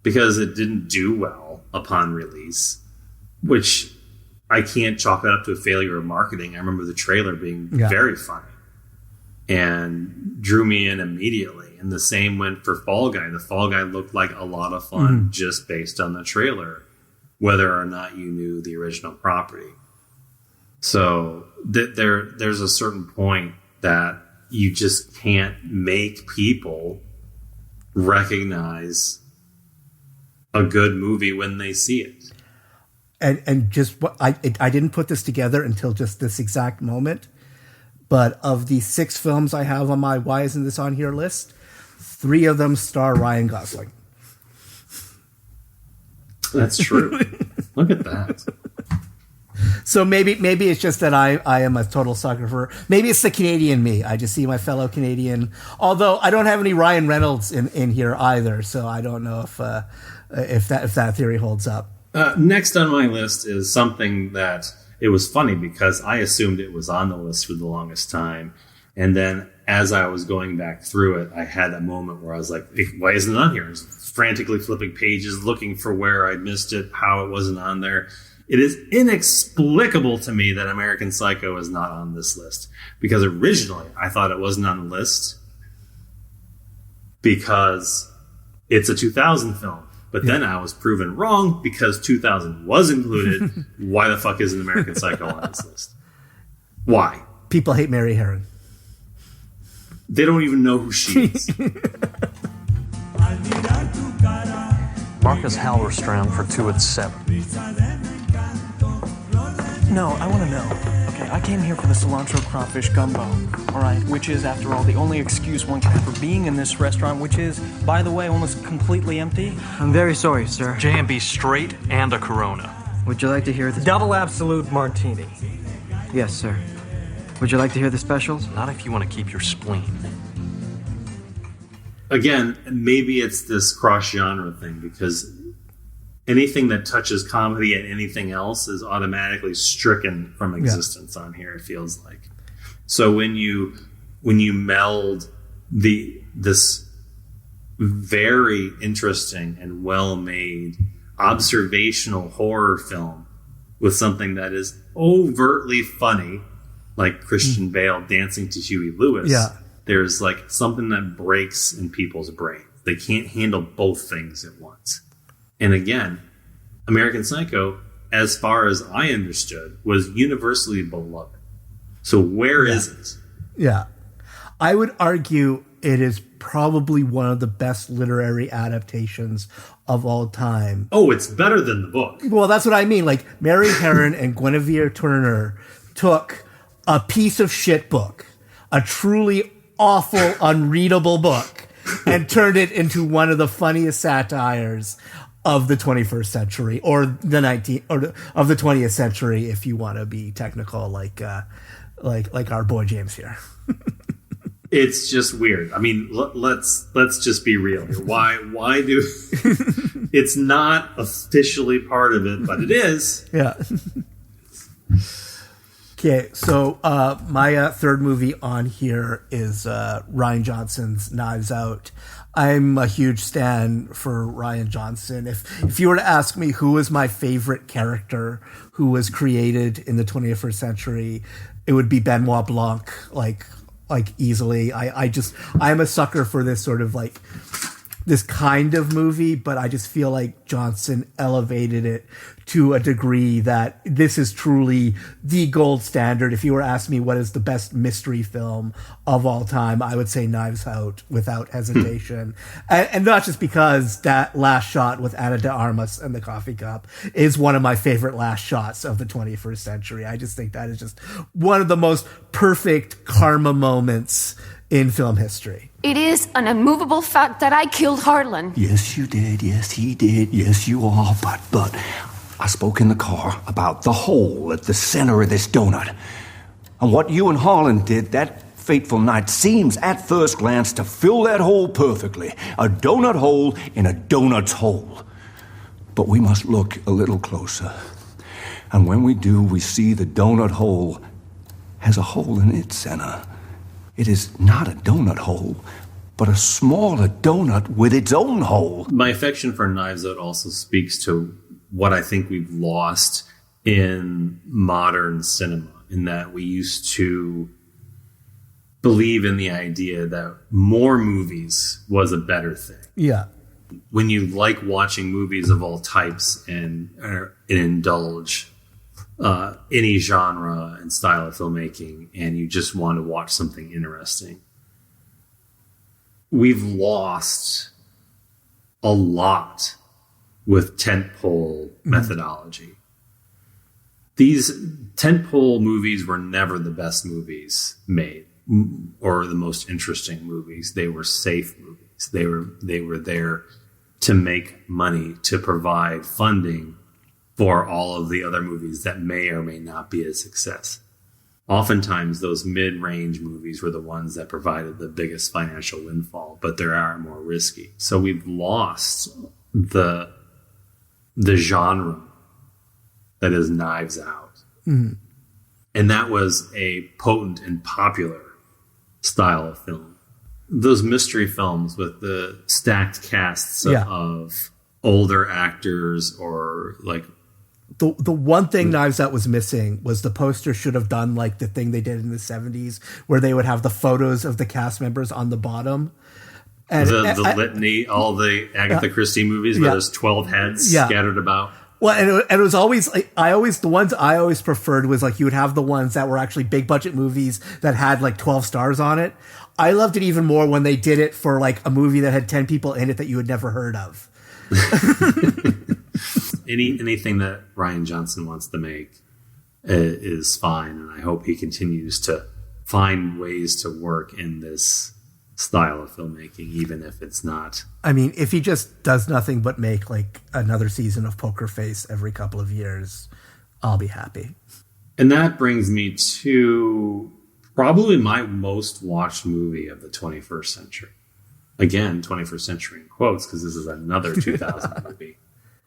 because it didn't do well upon release, which I can't chalk that up to a failure of marketing. I remember the trailer being very funny and drew me in immediately. And the same went for Fall Guy. The Fall Guy looked like a lot of fun just based on the trailer, whether or not you knew the original property. So there's a certain point that you just can't make people recognize a good movie when they see it. And just what I didn't put this together until just this exact moment, but of the 6 films I have on my Why Isn't This On Here list, 3 of them star Ryan Gosling. That's true. Look at that. So maybe it's just that I am a total sucker for. Maybe it's the Canadian me. I just see my fellow Canadian. Although I don't have any Ryan Reynolds in here either, so I don't know if that theory holds up. Next on my list is something that it was funny because I assumed it was on the list for the longest time, and then as I was going back through it, I had a moment where I was like, "Why isn't it on here?" I was frantically flipping pages, looking for where I missed it, how it wasn't on there. It is inexplicable to me that American Psycho is not on this list, because originally I thought it wasn't on the list because it's a 2000 film. But then I was proven wrong because 2000 was included. Why the fuck isn't American Psycho on this list? Why? People hate Mary Herron. They don't even know who she is. Marcus Halberstram for 2 at 7. No, I want to know. Okay. Okay, I came here for the cilantro crawfish gumbo, all right, which is, after all, the only excuse one can have for being in this restaurant, which is, by the way, almost completely empty. I'm very sorry, sir. J&B straight and a Corona. Would you like to hear the... Double absolute martini. Yes, sir. Would you like to hear the specials? Not if you want to keep your spleen. Again, maybe it's this cross-genre thing, because anything that touches comedy and anything else is automatically stricken from existence on here, it feels like. So when you meld this very interesting and well-made observational horror film with something that is overtly funny, like Christian Bale dancing to Huey Lewis, there's like something that breaks in people's brain. They can't handle both things at once. And again, American Psycho, as far as I understood, was universally beloved. So where is it? Yeah. I would argue it is probably one of the best literary adaptations of all time. Oh, it's better than the book. Well, that's what I mean. Like, Mary Herron and Guinevere Turner took a piece of shit book, a truly awful, unreadable book, and turned it into one of the funniest satires of the 21st century, or of the 20th century, if you want to be technical, like our boy James here. It's just weird. I mean, let's just be real here. Why do it's not officially part of it, but it is. Yeah. Okay, so my third movie on here is Rian Johnson's Knives Out. I'm a huge stan for Rian Johnson. If you were to ask me who is my favorite character who was created in the 21st century, it would be Benoit Blanc, like easily. I'm a sucker for this sort of like this kind of movie, but I just feel like Johnson elevated it to a degree that this is truly the gold standard. If you were asking me what is the best mystery film of all time, I would say Knives Out without hesitation. And not just because that last shot with Ana de Armas and the coffee cup is one of my favorite last shots of the 21st century. I just think that is just one of the most perfect karma moments in film history. It is an immovable fact that I killed Harlan. Yes, you did. Yes, he did. Yes, you are. But I spoke in the car about the hole at the center of this donut. And what you and Harlan did that fateful night seems at first glance to fill that hole perfectly. A donut hole in a donut's hole. But we must look a little closer. And when we do, we see the donut hole has a hole in its center. It is not a donut hole, but a smaller donut with its own hole. My affection for Knives Out also speaks to what I think we've lost in modern cinema, in that we used to believe in the idea that more movies was a better thing. Yeah. When you like watching movies of all types and indulge any genre and style of filmmaking, and you just want to watch something interesting, we've lost a lot with tentpole methodology. These tentpole movies were never the best movies made or the most interesting movies. They were safe movies. They were there to make money, to provide funding for all of the other movies that may or may not be a success. Oftentimes, those mid-range movies were the ones that provided the biggest financial windfall, but they are more risky. So we've lost the genre that is Knives Out. Mm-hmm. And that was a potent and popular style of film. Those mystery films with the stacked casts of older actors, or like... The one thing Knives Out was missing was the poster should have done like the thing they did in the 70s where they would have the photos of the cast members on the bottom. And the litany, all the Agatha Christie movies where there's 12 heads scattered about. Well, and it was always like, the ones I always preferred was like you would have the ones that were actually big budget movies that had like 12 stars on it. I loved it even more when they did it for like a movie that had 10 people in it that you had never heard of. Anything that Rian Johnson wants to make, is fine. And I hope he continues to find ways to work in this style of filmmaking, even if it's not. I mean, if he just does nothing but make like another season of Poker Face every couple of years, I'll be happy. And that brings me to probably my most watched movie of the 21st century. Again, 21st century in quotes, because this is another 2000 movie.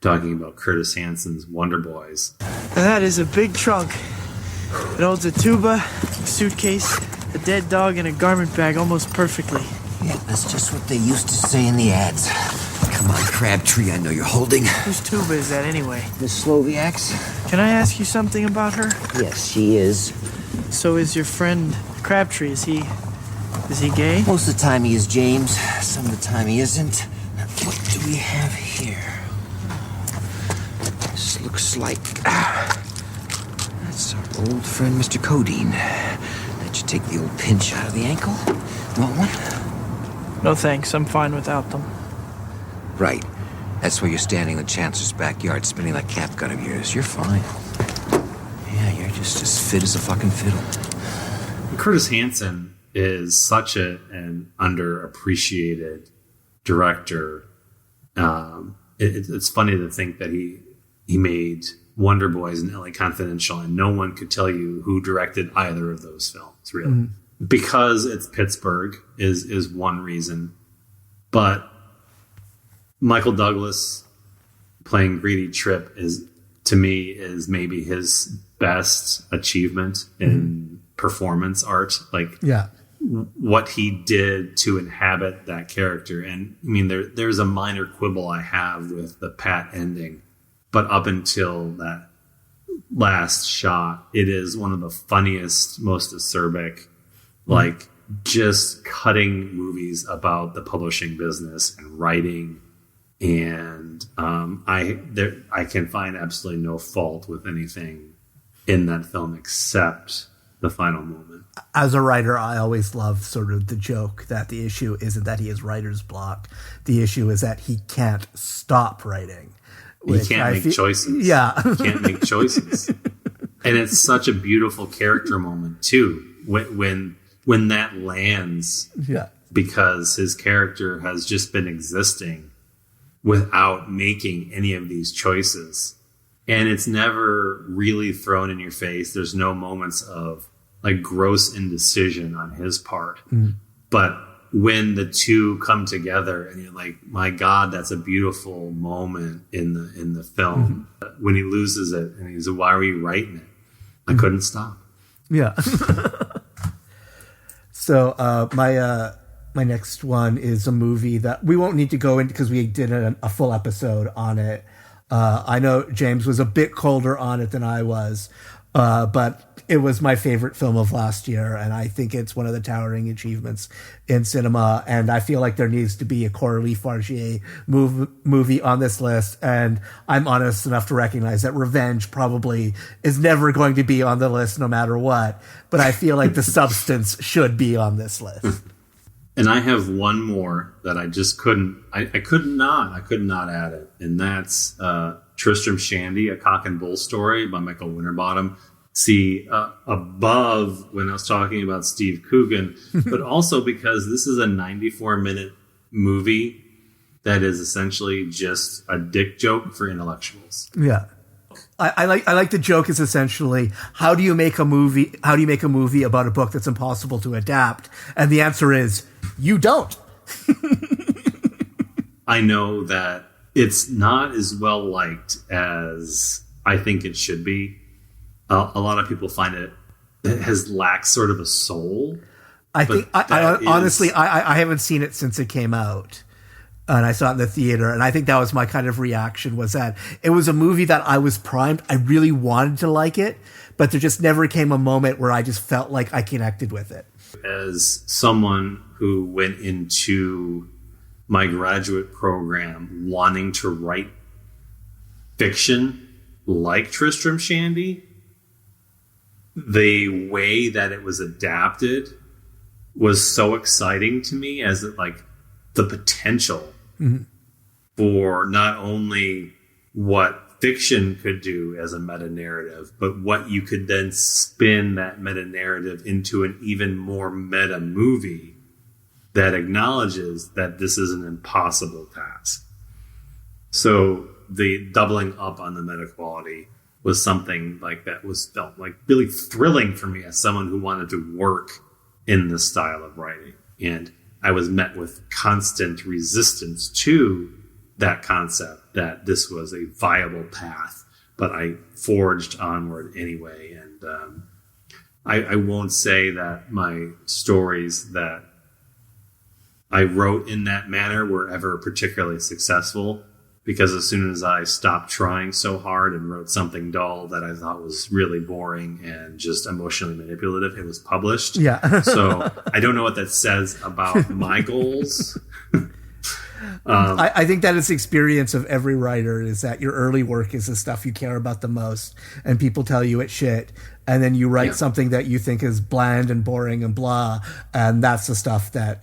Talking about Curtis Hansen's Wonder Boys. That is a big trunk. It holds a tuba, a suitcase, a dead dog, and a garment bag almost perfectly. Yeah, that's just what they used to say in the ads. Come on, Crabtree, I know you're holding. Whose tuba is that anyway? Miss Sloviak's? Can I ask you something about her? Yes, she is. So is your friend Crabtree, is he gay? Most of the time he is, James. Some of the time he isn't. What do we have here? This looks like... that's our old friend, Mr. Codeine. That should take the old pinch out of the ankle. Want one? No thanks, I'm fine without them. Right. That's where you're standing in the Chancellor's backyard spinning that cap gun of yours. You're fine. Yeah, you're just as fit as a fucking fiddle. Curtis Hanson is such an underappreciated director. It's funny to think that he made Wonder Boys and LA Confidential, and no one could tell you who directed either of those films, really. Mm. Because it's Pittsburgh is one reason. But Michael Douglas playing Greedy Tripp is maybe his best achievement in performance art. Like, yeah, what he did to inhabit that character. And I mean, there's a minor quibble I have with the Pat ending, but up until that last shot, it is one of the funniest, most acerbic, like just cutting movies about the publishing business and writing. And I can find absolutely no fault with anything in that film except the final moment. As a writer, I always love sort of the joke that the issue isn't that he has writer's block. The issue is that he can't stop writing. He can't make choices. Yeah. He can't make choices. And it's such a beautiful character moment, too, when that lands. Yeah. Because his character has just been existing without making any of these choices. And it's never really thrown in your face. There's no moments of like gross indecision on his part. Mm. But when the two come together and you're like, my God, that's a beautiful moment in the film. Mm-hmm. When he loses it and he's like, why were you writing it? I couldn't stop. Yeah. So my next one is a movie that we won't need to go into because we did a full episode on it. I know James was a bit colder on it than I was, but it was my favorite film of last year, and I think it's one of the towering achievements in cinema, and I feel like there needs to be a Coralie Fargier movie on this list, and I'm honest enough to recognize that Revenge probably is never going to be on the list no matter what, but I feel like The Substance should be on this list. And I have one more that I just couldn't, I could not add it. And that's Tristram Shandy, A Cock and Bull Story by Michael Winterbottom. See, above when I was talking about Steve Coogan, but also because this is a 94-minute movie that is essentially just a dick joke for intellectuals. Yeah. I like the joke is essentially, how do you make a movie about a book that's impossible to adapt? And the answer is, you don't. I know that it's not as well liked as I think it should be. A lot of people find it has lacked sort of a soul. I think honestly, I haven't seen it since it came out. And I saw it in the theater, and I think that was my kind of reaction, was that it was a movie that I was primed. I really wanted to like it, but there just never came a moment where I just felt like I connected with it. As someone who went into my graduate program wanting to write fiction like Tristram Shandy, the way that it was adapted was so exciting to me, as it like the potential for not only what fiction could do as a meta-narrative, but what you could then spin that meta-narrative into an even more meta movie that acknowledges that this is an impossible task. So the doubling up on the meta quality was something like that felt like really thrilling for me as someone who wanted to work in this style of writing. And I was met with constant resistance to that concept, that this was a viable path, but I forged onward anyway. And I won't say that my stories that I wrote in that manner were ever particularly successful, because as soon as I stopped trying so hard and wrote something dull that I thought was really boring and just emotionally manipulative, it was published. Yeah. So I don't know what that says about my goals. I think that is the experience of every writer, is that your early work is the stuff you care about the most, and people tell you it's shit, and then you write something that you think is bland and boring and blah, and that's the stuff that,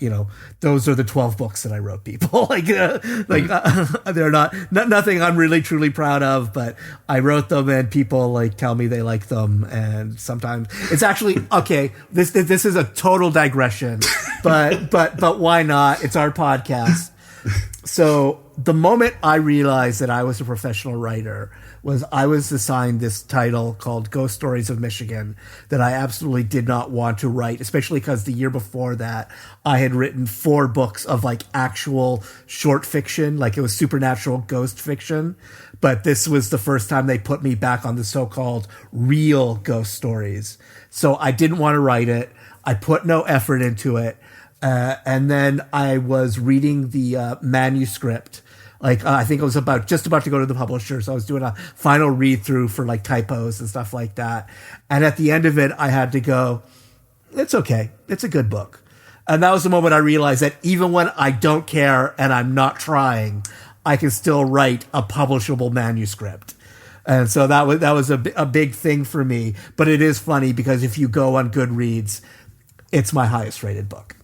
those are the 12 books that I wrote, people. They're not nothing I'm really truly proud of, but I wrote them and people tell me they like them, and sometimes it's actually okay. This is a total digression, but why not? It's our podcast. So the moment I realized that I was a professional writer was I was assigned this title called Ghost Stories of Michigan that I absolutely did not want to write, especially because the year before that I had written 4 books of actual short fiction, it was supernatural ghost fiction. But this was the first time they put me back on the so-called real ghost stories. So I didn't want to write it. I put no effort into it. And then I was reading the manuscript. I think I was just about to go to the publisher. So I was doing a final read through for typos and stuff like that. And at the end of it, I had to go, it's okay. It's a good book. And that was the moment I realized that even when I don't care and I'm not trying, I can still write a publishable manuscript. And so that was a big thing for me. But it is funny because if you go on Goodreads, it's my highest rated book.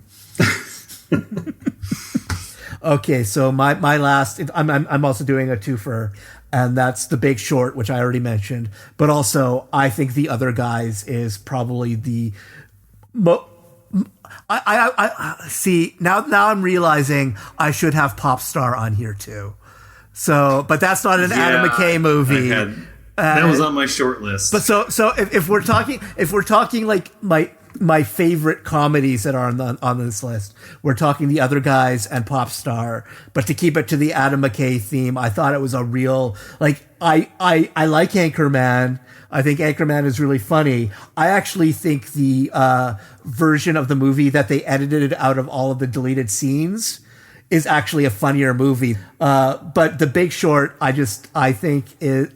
Okay, so my last, I'm also doing a twofer, and that's The Big Short, which I already mentioned. But also, I think The Other Guys is probably the I see now I'm realizing I should have Pop Star on here too. So, but that's not an Adam McKay movie. That was on my short list. But so if we're talking my favorite comedies that are on this list, we're talking The Other Guys and Pop Star. But to keep it to the Adam McKay theme, I thought it was a real, I like Anchorman. I think Anchorman is really funny. I actually think the version of the movie that they edited out of all of the deleted scenes is actually a funnier movie. But The Big Short, I think it,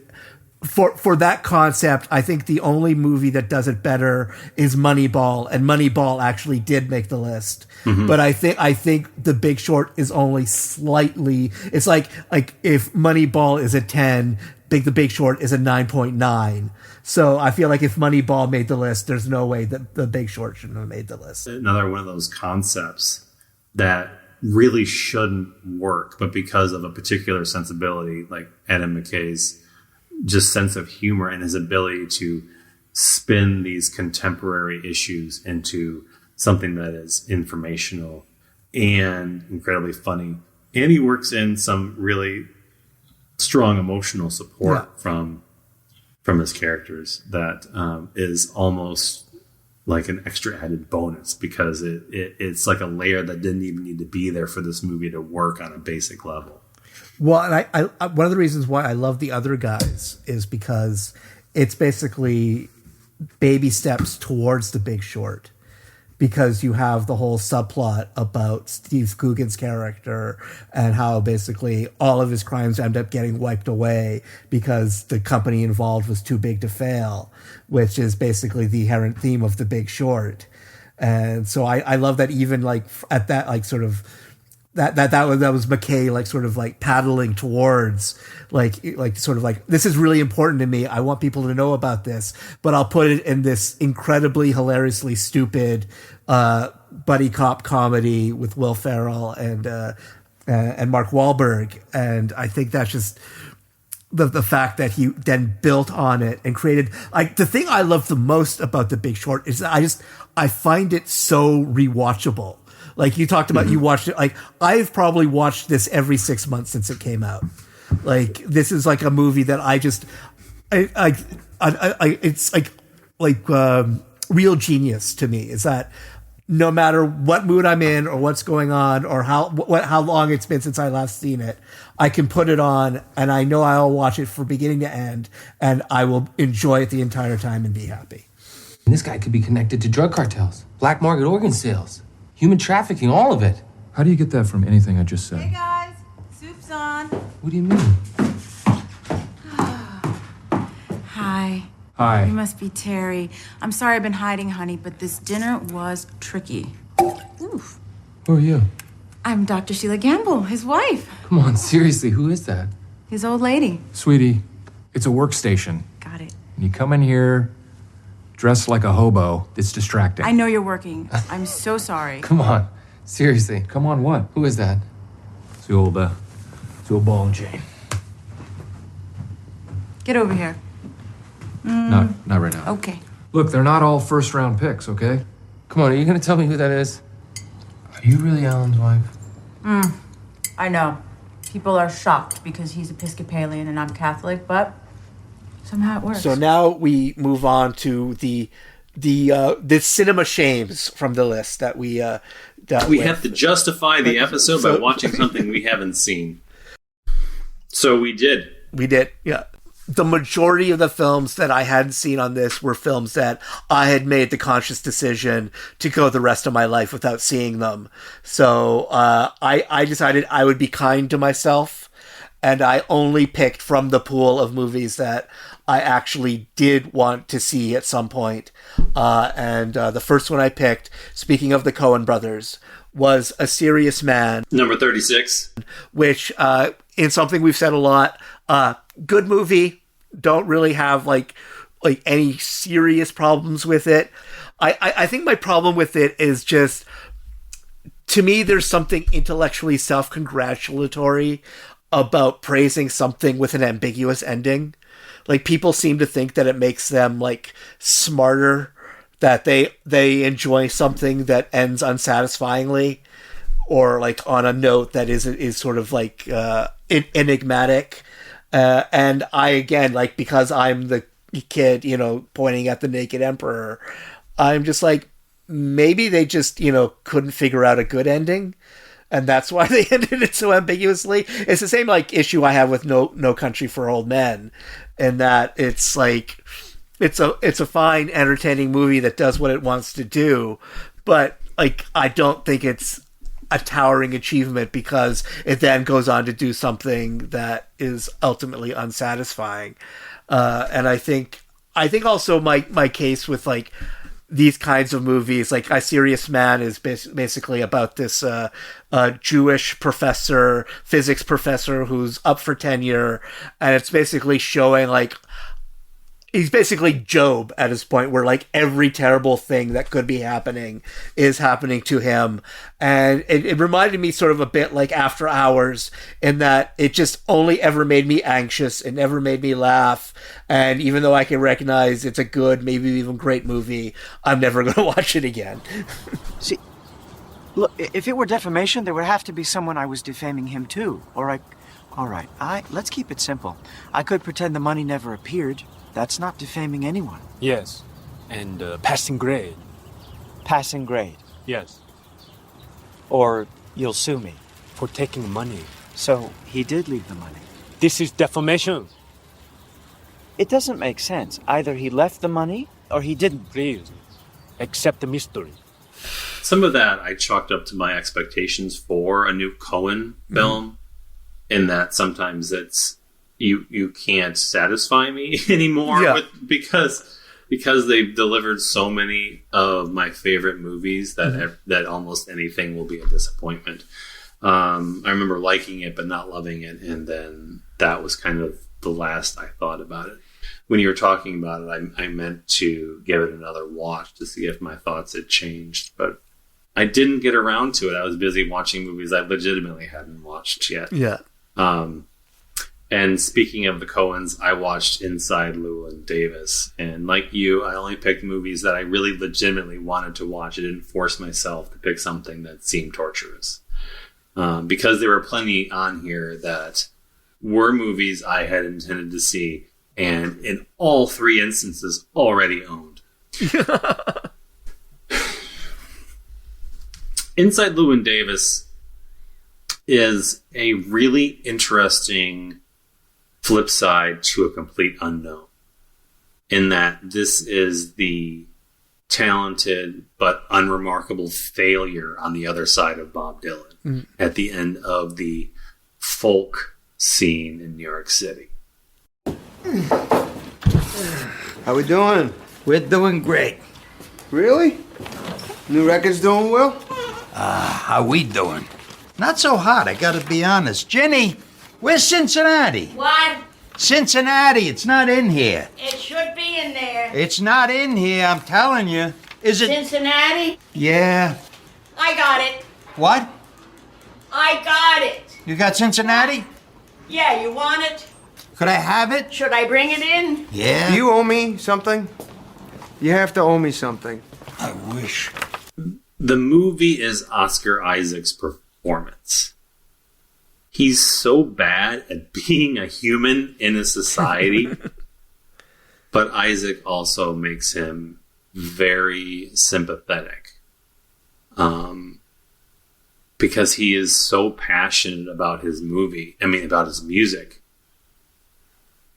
for that concept, I think the only movie that does it better is Moneyball, and Moneyball actually did make the list. Mm-hmm. But I think The Big Short is only slightly. It's like if Moneyball is a 10, The Big Short is a 9.9. So I feel like if Moneyball made the list, there's no way that The Big Short shouldn't have made the list. Another one of those concepts that really shouldn't work, but because of a particular sensibility, like Adam McKay's just sense of humor and his ability to spin these contemporary issues into something that is informational and incredibly funny. And he works in some really strong emotional support from his characters that is almost like an extra added bonus, because it's like a layer that didn't even need to be there for this movie to work on a basic level. Well, and I one of the reasons why I love The Other Guys is because it's basically baby steps towards The Big Short, because you have the whole subplot about Steve Coogan's character and how basically all of his crimes end up getting wiped away because the company involved was too big to fail, which is basically the inherent theme of The Big Short. And so I love that, even at that sort of that was McKay sort of paddling towards this is really important to me. I want people to know about this, but I'll put it in this incredibly hilariously stupid buddy cop comedy with Will Ferrell and Mark Wahlberg. And I think that's just, the fact that he then built on it and created, like, the thing I love the most about The Big Short is that I find it so rewatchable. Like you talked about, you watched it. Like I've probably watched this every 6 months since it came out. Like this is like a movie that it's like real genius to me. Is that no matter what mood I'm in or what's going on or how long it's been since I last seen it, I can put it on and I know I'll watch it from beginning to end and I will enjoy it the entire time and be happy. And this guy could be connected to drug cartels, black market organ sales, human trafficking, all of it. How do you get that from anything I just said? Hey guys, soup's on. What do you mean? Hi. Hi. You must be Terry. I'm sorry I've been hiding, honey, but this dinner was tricky. Oof. Who are you? I'm Dr. Sheila Gamble, his wife. Come on, seriously, who is that? His old lady. Sweetie, it's a workstation. Got it. And you come in here dressed like a hobo. It's distracting. I know you're working. I'm so sorry. Come on, seriously. Come on, what? Who is that? It's the old ball and chain. Get over here. Not right now. Okay. Look, they're not all first-round picks, okay? Come on, are you gonna tell me who that is? Are you really Allan's wife? I know. People are shocked because he's Episcopalian and I'm Catholic, but somehow it works. So now we move on to the cinema shames from the list that we have to justify the episode by watching something we haven't seen. So we did, yeah. The majority of the films that I hadn't seen on this were films that I had made the conscious decision to go the rest of my life without seeing them. So I decided I would be kind to myself, and I only picked from the pool of movies that I actually did want to see at some point. And the first one I picked, speaking of the Coen brothers, was A Serious Man. Number 36. Which, in something we've said a lot, good movie. Don't really have like any serious problems with it. I think my problem with it is just, to me, there's something intellectually self-congratulatory about praising something with an ambiguous ending. Like, people seem to think that it makes them like smarter, that they enjoy something that ends unsatisfyingly, or like on a note that is sort of like enigmatic. And I, again, like, because I'm the kid, pointing at the naked emperor, I'm just like, maybe they just, couldn't figure out a good ending. And that's why they ended it so ambiguously. It's the same like issue I have with No Country for Old Men, in that it's like, it's a fine, entertaining movie that does what it wants to do, but like, I don't think it's a towering achievement because it then goes on to do something that is ultimately unsatisfying. And I think also my case with like these kinds of movies, like A Serious Man, is basically about this Jewish professor, physics professor, who's up for tenure, and it's basically showing like, he's basically Job at his point, where like every terrible thing that could be happening is happening to him. And it reminded me sort of a bit like After Hours, in that it just only ever made me anxious. It never made me laugh. And even though I can recognize it's a good, maybe even great movie, I'm never going to watch it again. See, look, if it were defamation, there would have to be someone I was defaming him too. All right, let's keep it simple. I could pretend the money never appeared. That's not defaming anyone. Yes, and passing grade. Passing grade? Yes. Or you'll sue me. For taking money. So he did leave the money. This is defamation. It doesn't make sense. Either he left the money or he didn't. Please, accept the mystery. Some of that I chalked up to my expectations for a new Coen film, in that sometimes it's, you can't satisfy me anymore because they've delivered so many of my favorite movies that that almost anything will be a disappointment. I remember liking it but not loving it, and then that was kind of the last I thought about it. When you were talking about it, I meant to give it another watch to see if my thoughts had changed, but I didn't get around to it. I was busy watching movies I legitimately hadn't watched yet. Yeah. And speaking of the Coens, I watched Inside Llewyn Davis. And like you, I only picked movies that I really legitimately wanted to watch. I didn't force myself to pick something that seemed torturous. Because there were plenty on here that were movies I had intended to see. And in all three instances, already owned. Inside Llewyn Davis is a really interesting flip side to A Complete Unknown, in that this is the talented but unremarkable failure on the other side of Bob Dylan at the end of the folk scene in New York City. How we doing? We're doing great. Really? New record's doing well? How we doing? Not so hot, I gotta be honest. Jenny, where's Cincinnati? What? Cincinnati, it's not in here. It should be in there. It's not in here, I'm telling you. Is it? Cincinnati? Yeah. I got it. What? I got it. You got Cincinnati? Yeah, you want it? Could I have it? Should I bring it in? Yeah. You owe me something? You have to owe me something. I wish. The movie is Oscar Isaac's performance. He's so bad at being a human in a society, but Isaac also makes him very sympathetic. Because he is so passionate about his about his music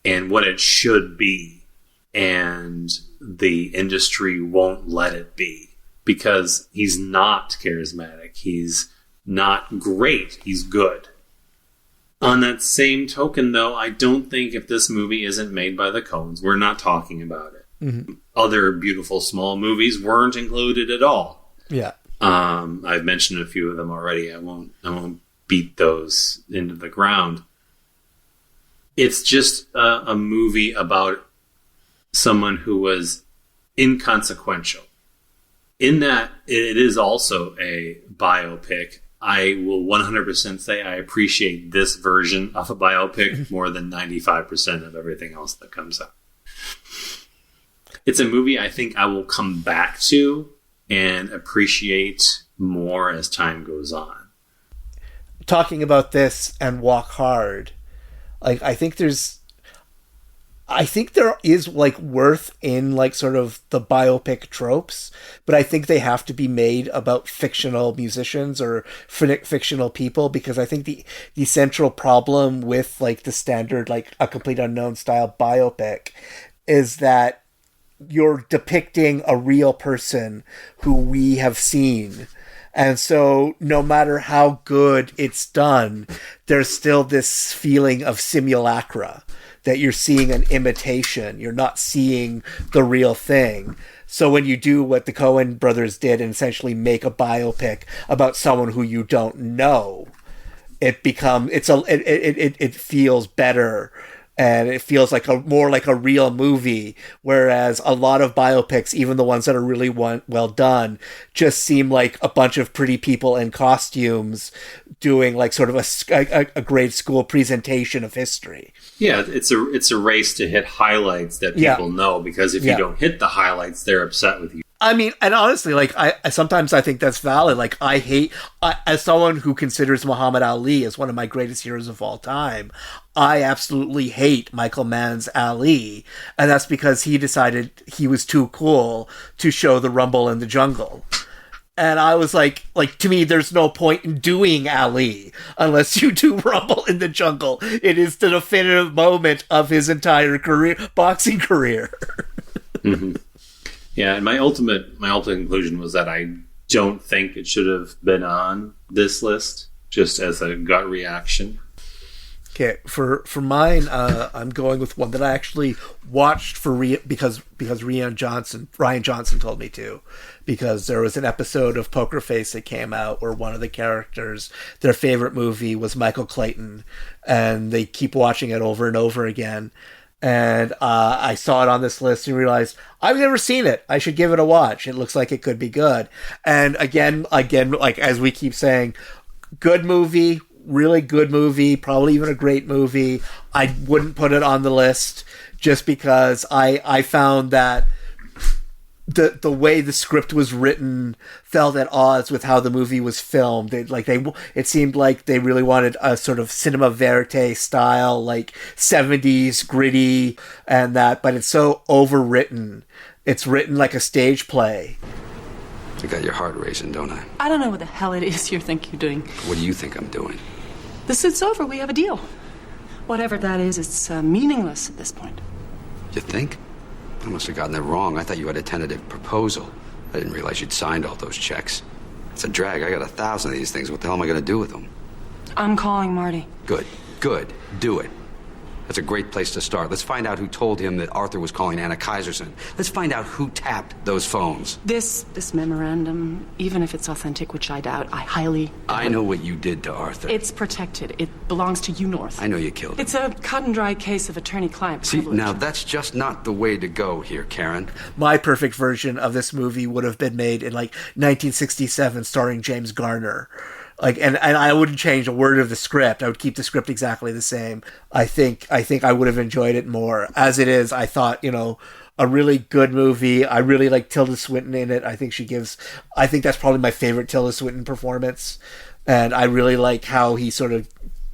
and what it should be, and the industry won't let it be because he's not charismatic. He's not great. He's good. On that same token, though, I don't think if this movie isn't made by the Coens, we're not talking about it. Mm-hmm. Other beautiful small movies weren't included at all. Yeah. I've mentioned a few of them already. I won't beat those into the ground. It's just a movie about someone who was inconsequential. In that, it is also a biopic. I will 100% say I appreciate this version of a biopic more than 95% of everything else that comes out. It's a movie I think I will come back to and appreciate more as time goes on. Talking about this and Walk Hard, I think there is worth in sort of the biopic tropes, but I think they have to be made about fictional musicians or fictional people, because I think the central problem with the standard A Complete Unknown style biopic is that you're depicting a real person who we have seen. And so no matter how good it's done, there's still this feeling of simulacra, that you're seeing an imitation. You're not seeing the real thing. So when you do what the Coen brothers did and essentially make a biopic about someone who you don't know, it feels better. And it feels more like a real movie, whereas a lot of biopics, even the ones that are really well done, just seem like a bunch of pretty people in costumes doing sort of a grade school presentation of history. Yeah, it's a race to hit highlights that people know, because if you don't hit the highlights, they're upset with you. I mean, and honestly, I sometimes I think that's valid. As someone who considers Muhammad Ali as one of my greatest heroes of all time, I absolutely hate Michael Mann's Ali, and that's because he decided he was too cool to show the Rumble in the Jungle. And I was like, to me, there's no point in doing Ali unless you do Rumble in the Jungle. It is the definitive moment of his entire boxing career. Mm-hmm. Yeah, and my ultimate conclusion was that I don't think it should have been on this list, just as a gut reaction. Okay, for mine, I'm going with one that I actually watched because Ryan Johnson told me to, because there was an episode of Poker Face that came out where one of the characters, their favorite movie was Michael Clayton, and they keep watching it over and over again. And I saw it on this list and realized I've never seen it. I should give it a watch. It looks like it could be good. And again, as we keep saying, good movie, really good movie, probably even a great movie. I wouldn't put it on the list just because I found that the way the script was written felt at odds with how the movie was filmed. It seemed like they really wanted a sort of cinema verite style, like 70s gritty and that, but it's so overwritten. It's written like a stage play. I got your heart racing, don't I? I don't know what the hell it is you think you're doing. What do you think I'm doing? The suit's over. We have a deal. Whatever that is, it's meaningless at this point. You think? I must have gotten it wrong. I thought you had a tentative proposal. I didn't realize you'd signed all those checks. It's a drag. I got 1,000 of these things. What the hell am I going to do with them? I'm calling Marty. Good. Good. Do it. That's a great place to start. Let's find out who told him that Arthur was calling Anna Kaiserson. Let's find out who tapped those phones. This memorandum, even if it's authentic, which I doubt, I highly doubt. I know what you did to Arthur. It's protected. It belongs to you, North. I know you killed him. It's a cut and dry case of attorney-client privilege. See, now that's just not the way to go here, Karen. My perfect version of this movie would have been made in like 1967, starring James Garner. And I wouldn't change a word of the script. I would keep the script exactly the same. I think I would have enjoyed it more. As it is, I thought, a really good movie. I really like Tilda Swinton in it. I think that's probably my favorite Tilda Swinton performance. And I really like how he sort of,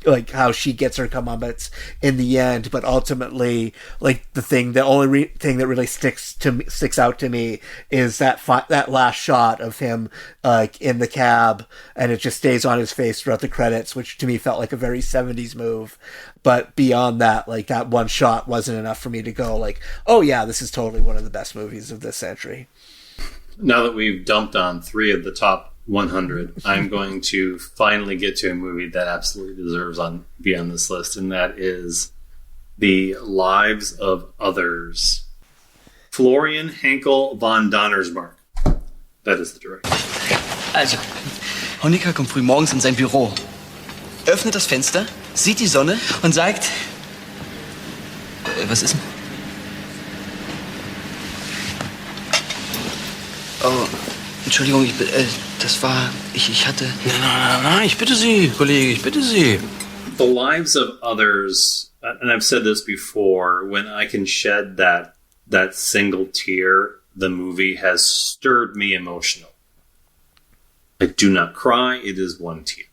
like how she gets her comeuppance in the end, but ultimately, like the only thing that really sticks out to me is that last shot of him in the cab, and it just stays on his face throughout the credits, which to me felt like a very 70s move. But beyond that, like that one shot wasn't enough for me to go like, oh yeah, this is totally one of the best movies of this century. Now that we've dumped on 3 of the top 100, I'm going to finally get to a movie that absolutely deserves to be on this list, and that is The Lives of Others. Florian Henkel von Donnersmarck. That is the director. Also, Honecker kommt früh morgens in sein Büro, öffnet das Fenster, sieht die Sonne und sagt... was ist denn? Oh, Entschuldigung, das war... Ich hatte... Nein, ich bitte Sie, Kollege, ich bitte Sie. The Lives of Others, and I've said this before, when I can shed that single tear, the movie has stirred me emotional. I do not cry, it is one tear.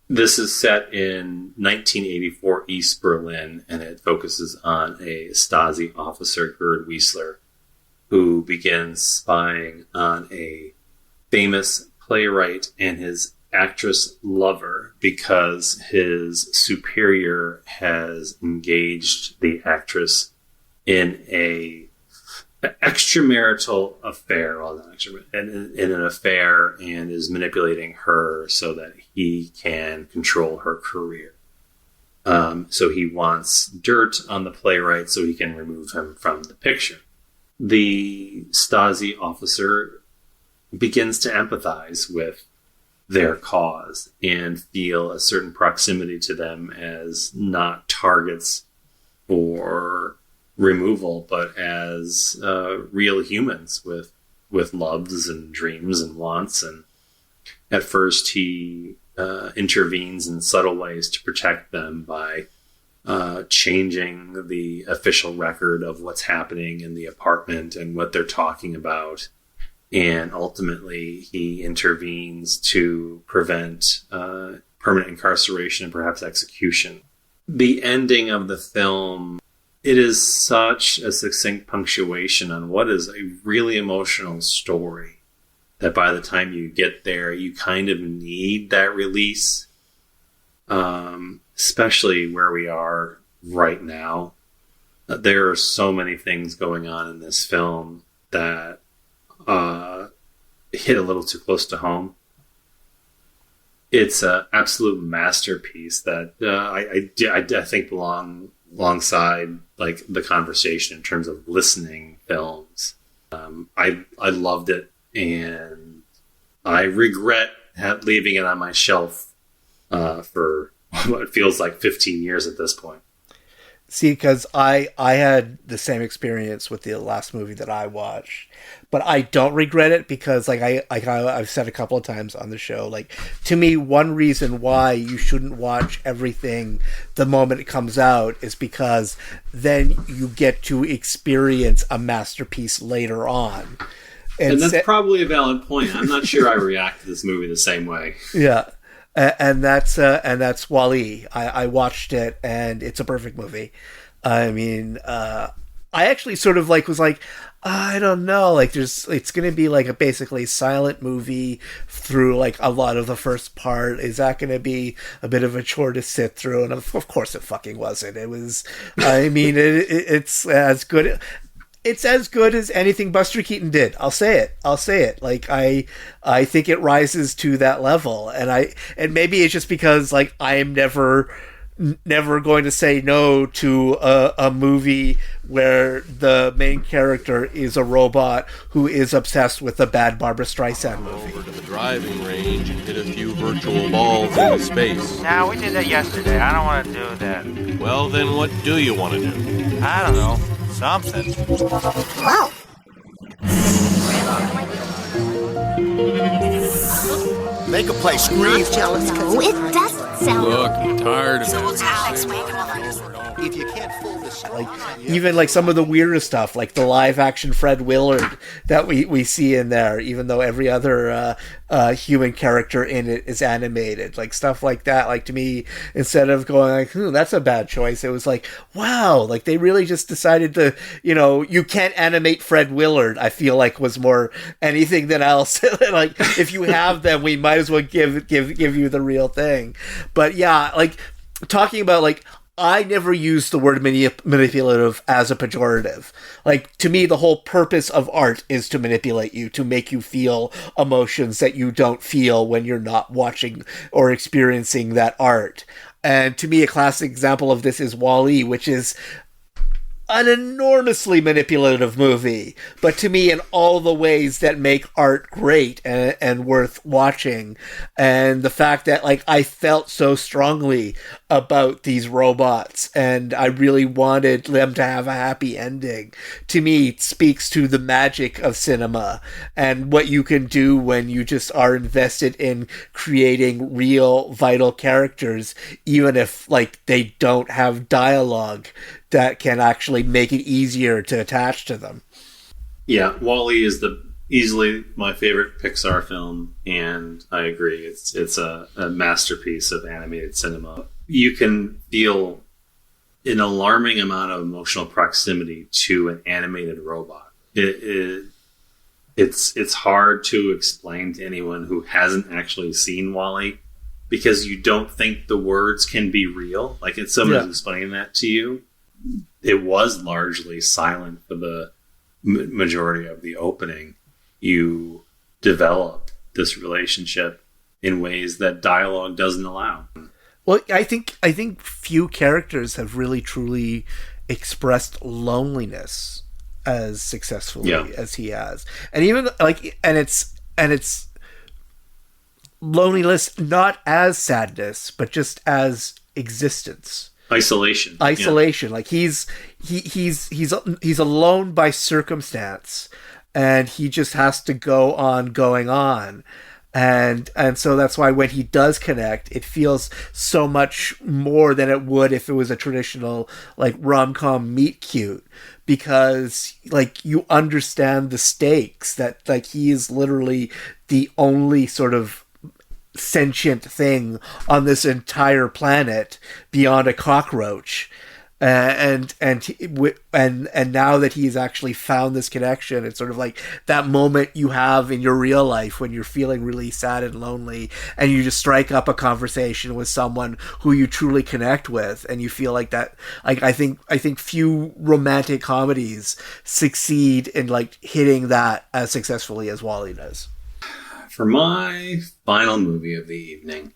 This is set in 1984 East Berlin, and it focuses on a Stasi officer, Gerd Wiesler, who begins spying on a famous playwright and his actress lover because his superior has engaged the actress in an extramarital affair, in an affair, and is manipulating her so that he can control her career. So he wants dirt on the playwright so he can remove him from the picture. The Stasi officer begins to empathize with their cause and feel a certain proximity to them as not targets for removal, but as real humans with loves and dreams and wants. And at first he intervenes in subtle ways to protect them by changing the official record of what's happening in the apartment and what they're talking about. And ultimately, he intervenes to prevent permanent incarceration and perhaps execution. The ending of the film, it is such a succinct punctuation on what is a really emotional story that by the time you get there, you kind of need that release. Especially where we are right now. There are so many things going on in this film that hit a little too close to home. It's an absolute masterpiece that I think belong alongside like the conversation in terms of listening films. I loved it, and I regret leaving it on my shelf for what feels like 15 years at this point. See, because I had the same experience with the last movie that I watched, but I don't regret it because, like I've said a couple of times on the show, like, to me, one reason why you shouldn't watch everything the moment it comes out is because then you get to experience a masterpiece later on. And that's probably a valid point. I'm not sure I react to this movie the same way. Yeah. And that's Wall-E. I watched it, and it's a perfect movie. I mean, I actually sort of was like, I don't know, like it's going to be like a basically silent movie through like a lot of the first part. Is that going to be a bit of a chore to sit through? And of course it fucking wasn't. It was, I mean, it's as good. It's as good as anything Buster Keaton did. I'll say it. Like, I think it rises to that level. And maybe it's just because, like, I am never going to say no to a movie where the main character is a robot who is obsessed with a bad Barbra Streisand movie. Over to the driving range and hit a few virtual balls into space. Nah, we did that yesterday. I don't want to do that. Well, then what do you want to do? I don't know. Something. Wow. Make a play, scream. Jealous, no, it doesn't sound. Look, I'm tired of it. We'll chat next week. If you can't fool the like even like some of the weirder stuff, like the live action Fred Willard that we see in there, even though every other human character in it is animated, like stuff like that. Like, to me, instead of going like, that's a bad choice, it was like, wow, like they really just decided to, you can't animate Fred Willard. I feel like was more anything than else. Like, if you have them, we might as well give you the real thing. But yeah, like talking about like, I never use the word manipulative as a pejorative. Like, to me, the whole purpose of art is to manipulate you, to make you feel emotions that you don't feel when you're not watching or experiencing that art. And to me, a classic example of this is Wall-E, which is an enormously manipulative movie, but to me in all the ways that make art great and worth watching. And the fact that like I felt so strongly about these robots and I really wanted them to have a happy ending, to me speaks to the magic of cinema and what you can do when you just are invested in creating real vital characters, even if like they don't have dialogue that can actually make it easier to attach to them. Yeah, Wall-E is easily my favorite Pixar film, and I agree. It's a masterpiece of animated cinema. You can feel an alarming amount of emotional proximity to an animated robot. It's hard to explain to anyone who hasn't actually seen Wall-E, because you don't think the words can be real. Like, it's someone explaining that to you. It was largely silent for the majority of the opening. You develop this relationship in ways that dialogue doesn't allow. Well, I think few characters have really truly expressed loneliness as successfully as he has, and even like, and it's loneliness not as sadness, but just as existence. Isolation. Like he's alone by circumstance, and he just has to go on going on, and so that's why when he does connect, it feels so much more than it would if it was a traditional like rom-com meet cute, because like you understand the stakes that like he is literally the only sort of sentient thing on this entire planet beyond a cockroach, and now that he's actually found this connection, it's sort of like that moment you have in your real life when you're feeling really sad and lonely, and you just strike up a conversation with someone who you truly connect with, and you feel like that. Like I think few romantic comedies succeed in like hitting that as successfully as Wall-E does. For my final movie of the evening,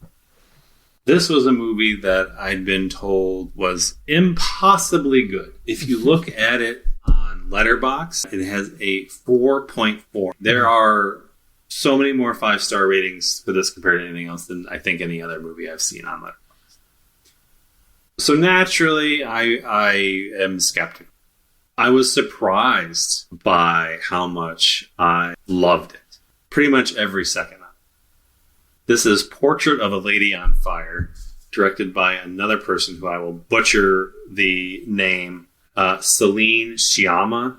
this was a movie that I'd been told was impossibly good. If you look at it on Letterboxd, it has a 4.4. There are so many more 5-star ratings for this compared to anything else than I think any other movie I've seen on Letterboxd. So naturally, I am skeptical. I was surprised by how much I loved it. Pretty much every second of it. This is Portrait of a Lady on Fire, directed by another person who I will butcher the name, Celine Sciamma.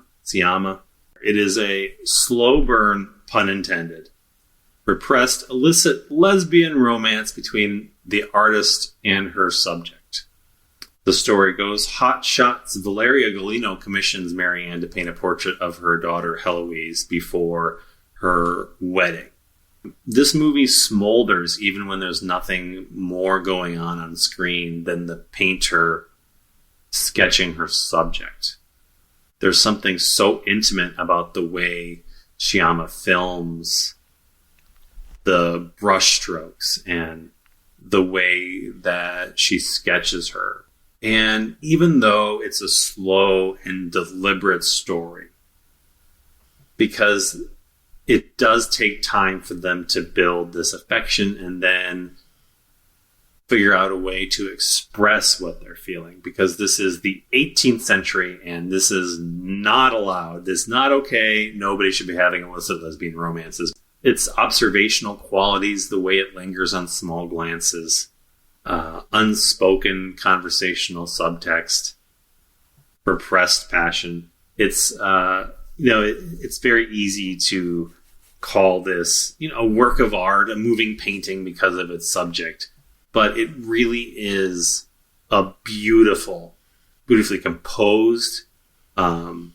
It is a slow burn, pun intended, repressed illicit lesbian romance between the artist and her subject. The story goes, Hot Shots Valeria Golino commissions Marianne to paint a portrait of her daughter Heloise before her wedding. This movie smolders even when there's nothing more going on screen than the painter sketching her subject. There's something so intimate about the way Sciamma films the brushstrokes and the way that she sketches her. And even though it's a slow and deliberate story, because it does take time for them to build this affection and then figure out a way to express what they're feeling, because this is the 18th century and this is not allowed. This is not okay. Nobody should be having illicit lesbian romances. Its observational qualities, the way it lingers on small glances, unspoken conversational subtext, repressed passion. It's it's very easy to call this a work of art, a moving painting because of its subject, but it really is a beautifully composed. The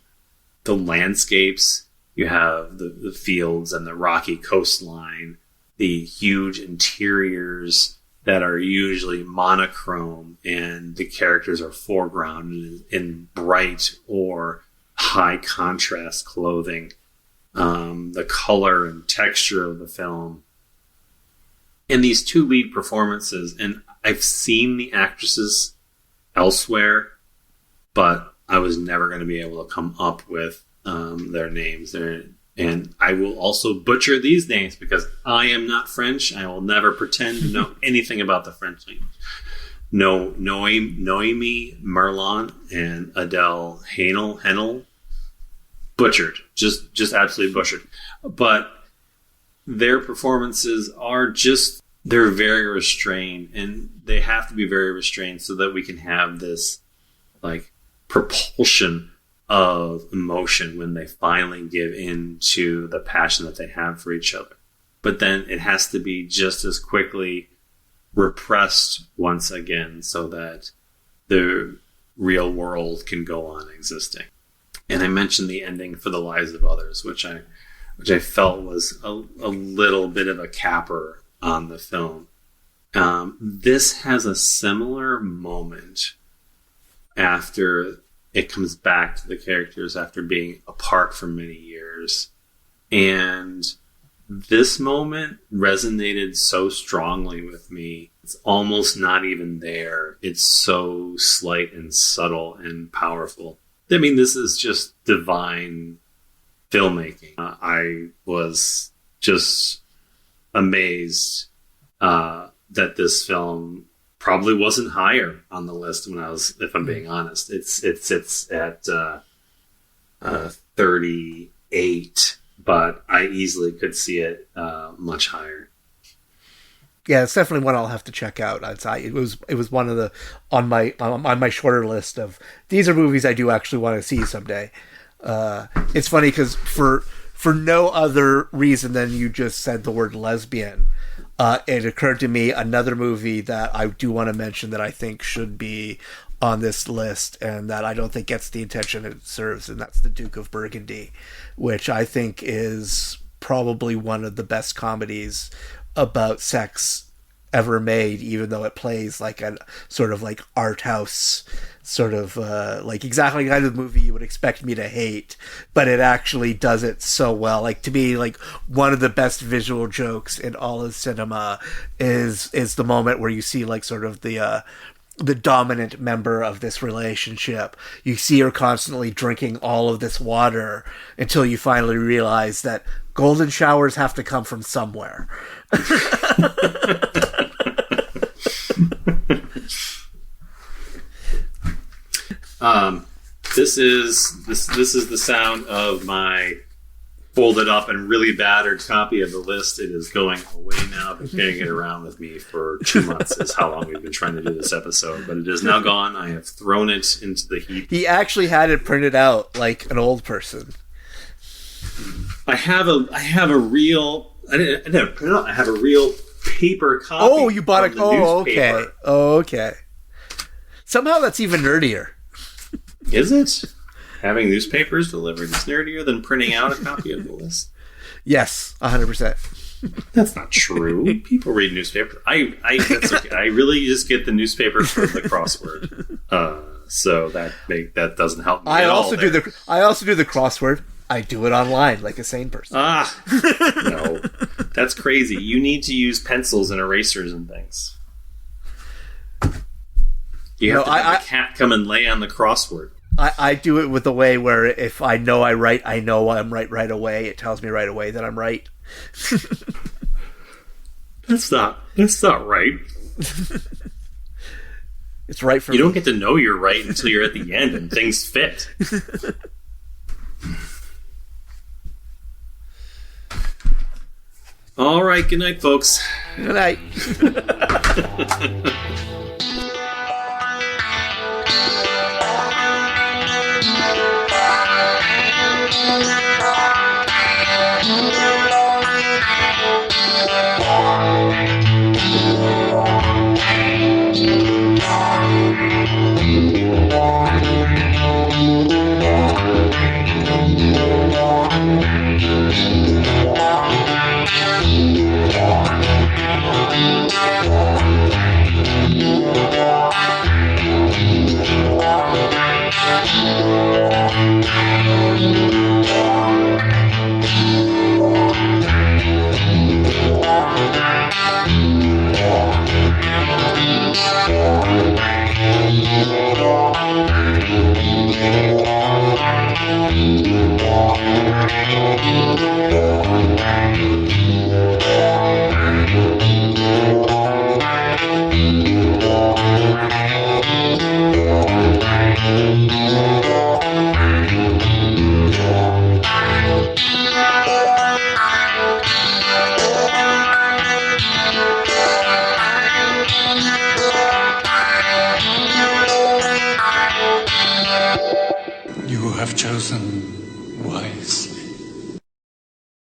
landscapes, you have the fields and the rocky coastline, the huge interiors that are usually monochrome, and the characters are foregrounded in bright or high contrast clothing. The color and texture of the film. And these two lead performances, and I've seen the actresses elsewhere, but I was never going to be able to come up with their names. And I will also butcher these names because I am not French. I will never pretend to know anything about the French language. Noémie Merlan and Adele Haenel. Butchered. Just absolutely butchered. But their performances are they're very restrained, and they have to be very restrained so that we can have this propulsion of emotion when they finally give in to the passion that they have for each other. But then it has to be just as quickly repressed once again so that the real world can go on existing. And I mentioned the ending for The Lives of Others, which I felt was a little bit of a capper on the film. This has a similar moment after it comes back to the characters after being apart for many years. And this moment resonated so strongly with me. It's almost not even there. It's so slight and subtle and powerful. I mean, this is just divine filmmaking. I was just amazed that this film probably wasn't higher on the list if I'm being honest. It's at 38, but I easily could see it much higher. Yeah, it's definitely one I'll have to check out. It was one of the on my shorter list of these are movies I do actually want to see someday. It's funny because for no other reason than you just said the word lesbian, it occurred to me another movie that I do want to mention that I think should be on this list and that I don't think gets the attention it deserves, and that's The Duke of Burgundy, which I think is probably one of the best comedies about sex ever made, even though it plays like a sort of like art house sort of exactly the kind of movie you would expect me to hate, but it actually does it so well. Like, to me, like one of the best visual jokes in all of cinema is the moment where you see like sort of the dominant member of this relationship. You see her constantly drinking all of this water until you finally realize that golden showers have to come from somewhere. This is the sound of my folded up and really battered copy of the list. It is going away now. I've been carrying it around with me for 2 months is how long we've been trying to do this episode. But it is now gone. I have thrown it into the heap. He actually had it printed out like an old person. I have a real... I didn't have it printed out. I have a real paper copy. Oh, you bought it? Oh, newspaper. okay. Oh, okay. Somehow that's even nerdier. Is it? Having newspapers delivered is nerdier than printing out a copy of the list? Yes, 100%. That's not true. People read newspapers. That's okay. I really just get the newspaper for the crossword. So that doesn't help me. I also do the crossword. I do it online like a sane person. No, that's crazy. You need to use pencils and erasers and things. You have to have the cat come and lay on the crossword. I do it with the way where if I know I write, I know I'm right away. It tells me right away that I'm right. That's not right. It's right for you. Don't get to know you're right until you're at the end and things fit. All right, good night, folks. Good night. You have chosen wise.